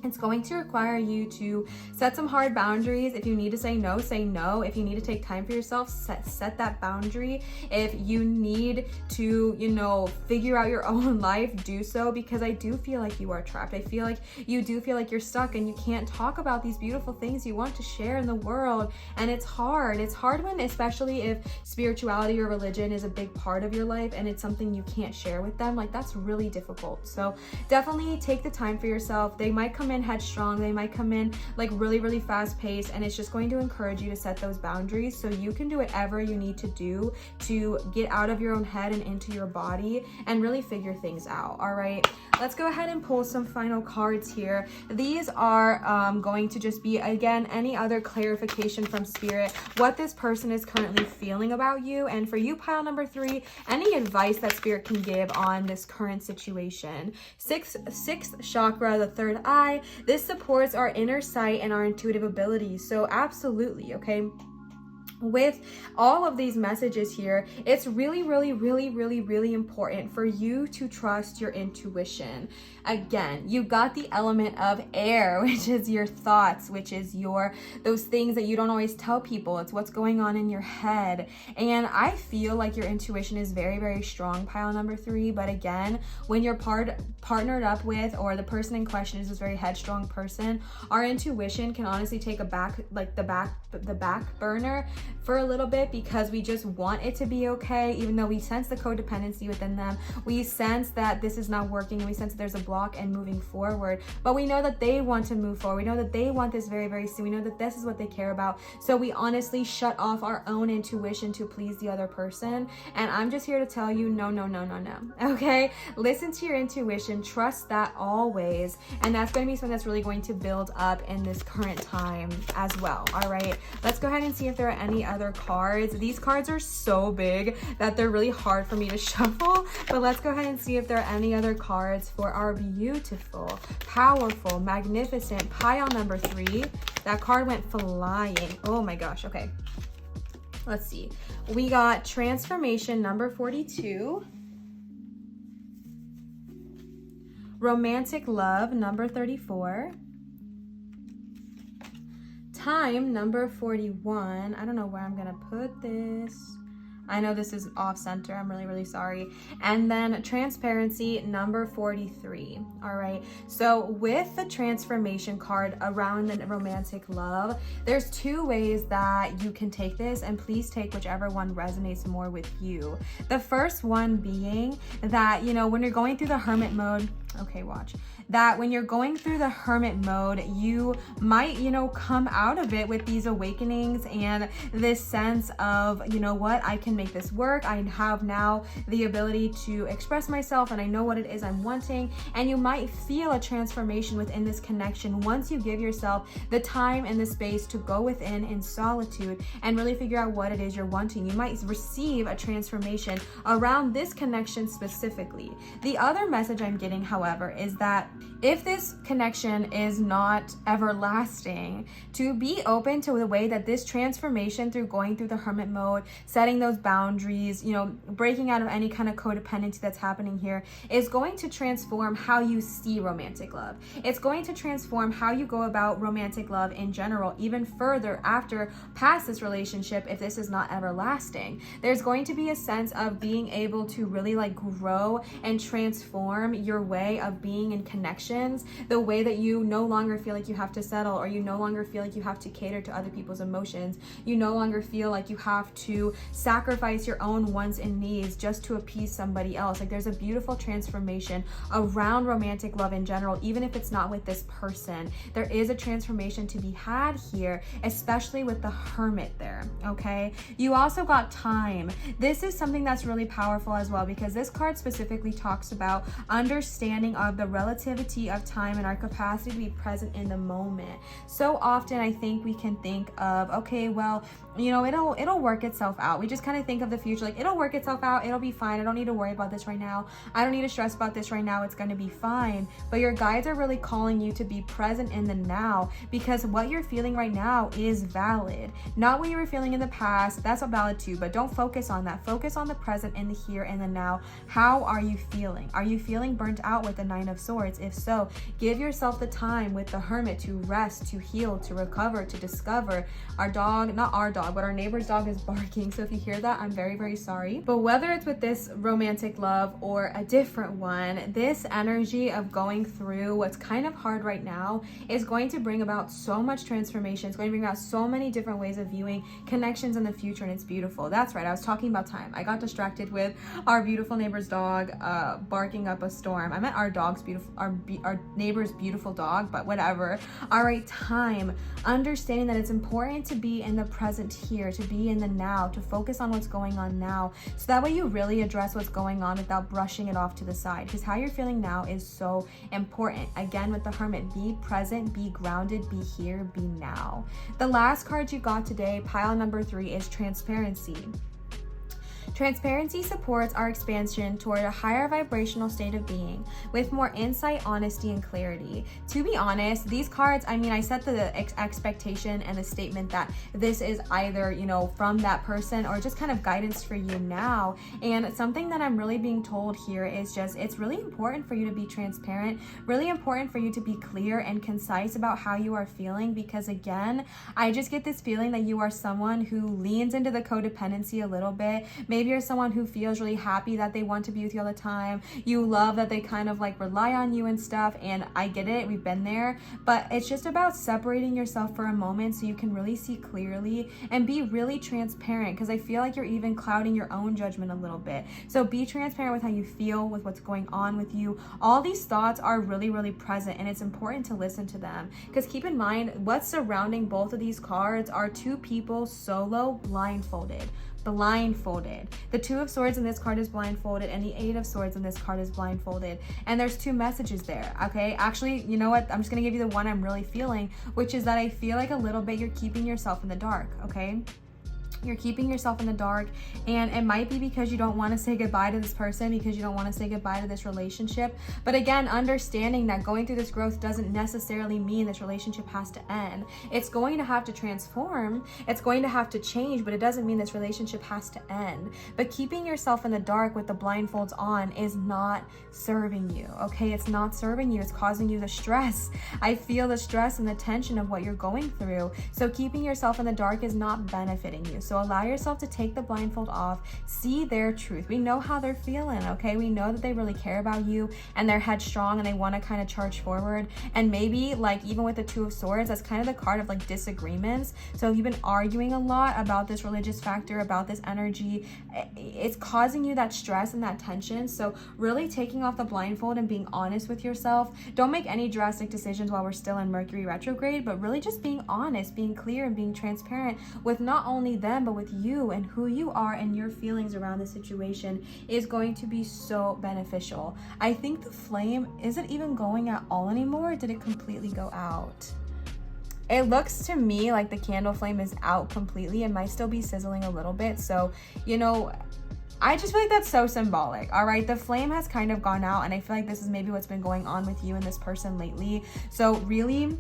It's going to require you to set some hard boundaries. If you need to say no, say no. If you need to take time for yourself, set that boundary. If you need to, you know, figure out your own life, do so, because I do feel like you are trapped. I feel like you do feel like you're stuck and you can't talk about these beautiful things you want to share in the world. And it's hard. It's hard when, especially if spirituality or religion is a big part of your life and it's something you can't share with them. Like, that's really difficult. So definitely take the time for yourself. They might come come in headstrong. They might come in like really, really fast paced, and it's just going to encourage you to set those boundaries so you can do whatever you need to do to get out of your own head and into your body and really figure things out. All right, let's go ahead and pull some final cards here. These are going to just be, again, any other clarification from spirit, what this person is currently feeling about you. And for you, pile number 3, any advice that spirit can give on this current situation. Sixth chakra, the third eye. This supports our inner sight and our intuitive abilities. So absolutely, okay? With all of these messages here, it's really, really, really, really, really important for you to trust your intuition. Again, you got the element of air, which is your thoughts, which is those things that you don't always tell people. It's what's going on in your head. And I feel like your intuition is very, very strong, pile number 3. But again, when you're partnered up with, or the person in question is this very headstrong person, our intuition can honestly take the back burner for a little bit, because we just want it to be okay, even though we sense the codependency within them. We sense that this is not working, and we sense that there's a block and moving forward, but we know that they want to move forward. We know that they want this very, very soon. We know that this is what they care about. So we honestly shut off our own intuition to please the other person. And I'm just here to tell you, no, no, no, no, no. Okay? Listen to your intuition, trust that always. And that's going to be something that's really going to build up in this current time as well. All right, let's go ahead and see if there are any other cards. These cards are so big that they're really hard for me to shuffle, but let's go ahead and see if there are any other cards for our beautiful, powerful, magnificent pile number 3. That card went flying. Oh my gosh. Okay, let's see. We got transformation number 42, romantic love number 34, time number 41. I don't know where I'm gonna put this. I know this is off center. I'm really, really sorry. And then transparency number 43. All right. So with the transformation card around the romantic love, there's 2 ways that you can take this, and please take whichever one resonates more with you. The first one being that, when you're going through the hermit mode, okay, watch. That when you're going through the hermit mode, you might, come out of it with these awakenings and this sense of, what, I can make this work. I have now the ability to express myself, and I know what it is I'm wanting. And you might feel a transformation within this connection once you give yourself the time and the space to go within in solitude and really figure out what it is you're wanting. You might receive a transformation around this connection specifically. The other message I'm getting, however, is that if this connection is not everlasting, to be open to the way that this transformation through going through the hermit mode, setting those boundaries, breaking out of any kind of codependency that's happening here, is going to transform how you see romantic love. It's going to transform how you go about romantic love in general, even further after past this relationship, if this is not everlasting. There's going to be a sense of being able to really grow and transform your way of being in connections, the way that you no longer feel like you have to settle, or you no longer feel like you have to cater to other people's emotions. You no longer feel like you have to sacrifice your own wants and needs just to appease somebody else. There's a beautiful transformation around romantic love in general, even if it's not with this person. There is a transformation to be had here, especially with the hermit there, okay? You also got time. This is something that's really powerful as well, because this card specifically talks about understanding of the relativity of time and our capacity to be present in the moment. So often I think we can think of, okay, well, it'll work itself out. We just kind of think of the future, it'll work itself out, it'll be fine, I don't need to worry about this right now, I don't need to stress about this right now, it's going to be fine. But your guides are really calling you to be present in the now, because what you're feeling right now is valid. Not what you were feeling in the past, that's valid too, but don't focus on that. Focus on the present, in the here and the now. How are you feeling? Are you feeling burnt out with the 9 of Swords? If so, give yourself the time with the hermit to rest, to heal, to recover, to discover. Our dog, not our dog, dog, but our neighbor's dog is barking. So if you hear that, I'm very, very sorry. But whether it's with this romantic love or a different one, this energy of going through what's kind of hard right now is going to bring about so much transformation. It's going to bring about so many different ways of viewing connections in the future, and it's beautiful. That's right, I was talking about time. I got distracted with our beautiful neighbor's dog barking up a storm. I meant our dog's beautiful, our neighbor's beautiful dog, but whatever. All right, time. Understanding that it's important to be in the present here, to be in the now, to focus on what's going on now, so that way you really address what's going on without brushing it off to the side, because how you're feeling now is so important. Again, with the Hermit, be present, be grounded, be here, be now. The last card you got today, pile number 3, is transparency. Transparency supports our expansion toward a higher vibrational state of being with more insight, honesty, and clarity. To be honest, these cards, I mean, I set the expectation and the statement that this is either, you know, from that person or just kind of guidance for you now. And something that I'm really being told here is just, it's really important for you to be transparent, really important for you to be clear and concise about how you are feeling, because again, I just get this feeling that you are someone who leans into the codependency a little bit. Maybe you're someone who feels really happy that they want to be with you all the time. You love that they kind of like rely on you and stuff, and I get it, we've been there, but it's just about separating yourself for a moment so you can really see clearly and be really transparent, because I feel like you're even clouding your own judgment a little bit. So be transparent with how you feel, with what's going on with you. All these thoughts are really, really present, and it's important to listen to them, because keep in mind what's surrounding both of these cards are two people solo, blindfolded. The 2 of Swords in this card is blindfolded, and the 8 of Swords in this card is blindfolded. And there's 2 messages there, okay? Actually, you know what? I'm just gonna give you the one I'm really feeling, which is that I feel like a little bit you're keeping yourself in the dark, okay? You're keeping yourself in the dark, and it might be because you don't want to say goodbye to this person, because you don't want to say goodbye to this relationship. But again, understanding that going through this growth doesn't necessarily mean this relationship has to end. It's going to have to transform, it's going to have to change, but it doesn't mean this relationship has to end. But keeping yourself in the dark with the blindfolds on is not serving you, okay? It's not serving you. It's causing you the stress. I feel the stress and the tension of what you're going through. So keeping yourself in the dark is not benefiting you. So allow yourself to take the blindfold off, see their truth. We know how they're feeling, okay? We know that they really care about you and they're headstrong and they want to kind of charge forward. And maybe like even with the 2 of Swords, that's kind of the card of like disagreements. So if you've been arguing a lot about this religious factor, about this energy, it's causing you that stress and that tension. So really taking off the blindfold and being honest with yourself. Don't make any drastic decisions while we're still in Mercury retrograde, but really just being honest, being clear, and being transparent with not only them, but with you and who you are and your feelings around the situation is going to be so beneficial. I think the flame isn't even going at all anymore. Did it completely go out? It looks to me like the candle flame is out completely. It might still be sizzling a little bit. So, you know, I just feel like that's so symbolic. All right, the flame has kind of gone out, and I feel like this is maybe what's been going on with you and this person lately. So really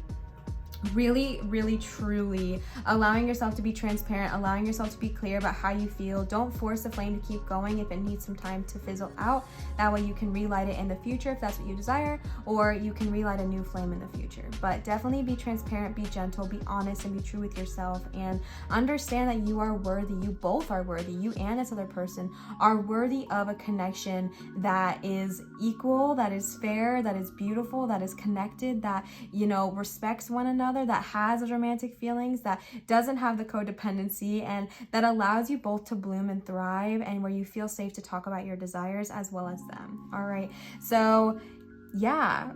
truly allowing yourself to be transparent, allowing yourself to be clear about how you feel. Don't force the flame to keep going if it needs some time to fizzle out. That way you can relight it in the future if that's what you desire, or you can relight a new flame in the future. But definitely be transparent, be gentle, be honest, and be true with yourself, and understand that you are worthy. You both are worthy. You and this other person are worthy of a connection that is equal, that is fair, that is beautiful, that is connected, that, you know, respects one another, that has those romantic feelings, that doesn't have the codependency, and that allows you both to bloom and thrive, and where you feel safe to talk about your desires as well as them. All right, so yeah,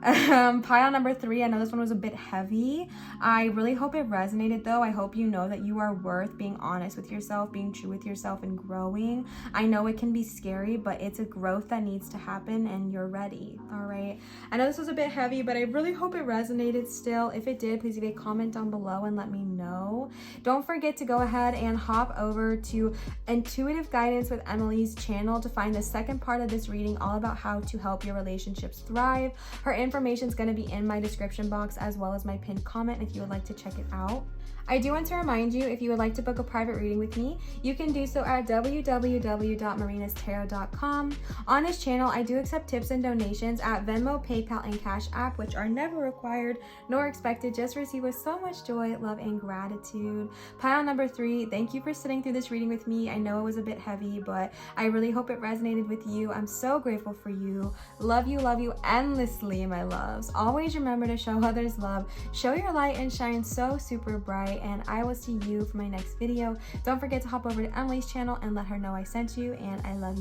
pile number 3. I know this one was a bit heavy. I really hope it resonated though. I hope you know that you are worth being honest with yourself, being true with yourself, and growing. I know it can be scary, but it's a growth that needs to happen, and you're ready. All right, I know this was a bit heavy, but I really hope it resonated still. If it did, please leave a comment down below and let me know. Don't forget to go ahead and hop over to Intuitive Guidance with Emily's channel to find the second part of this reading, all about how to help your relationships thrive. subscribe. Her information is going to be in my description box as well as my pinned comment if you would like to check it out. I do want to remind you, if you would like to book a private reading with me, you can do so at www.marinastarot.com. On this channel, I do accept tips and donations at Venmo, PayPal, and Cash App, which are never required nor expected, just received with so much joy, love, and gratitude. Pile number 3, thank you for sitting through this reading with me. I know it was a bit heavy, but I really hope it resonated with you. I'm so grateful for you. Love you endlessly, my loves. Always remember to show others love, show your light, and shine so super bright. And I will see you for my next video. Don't forget to hop over to Emily's channel and let her know I sent you, and I love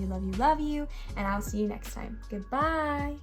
you, and I'll see you next time. Goodbye.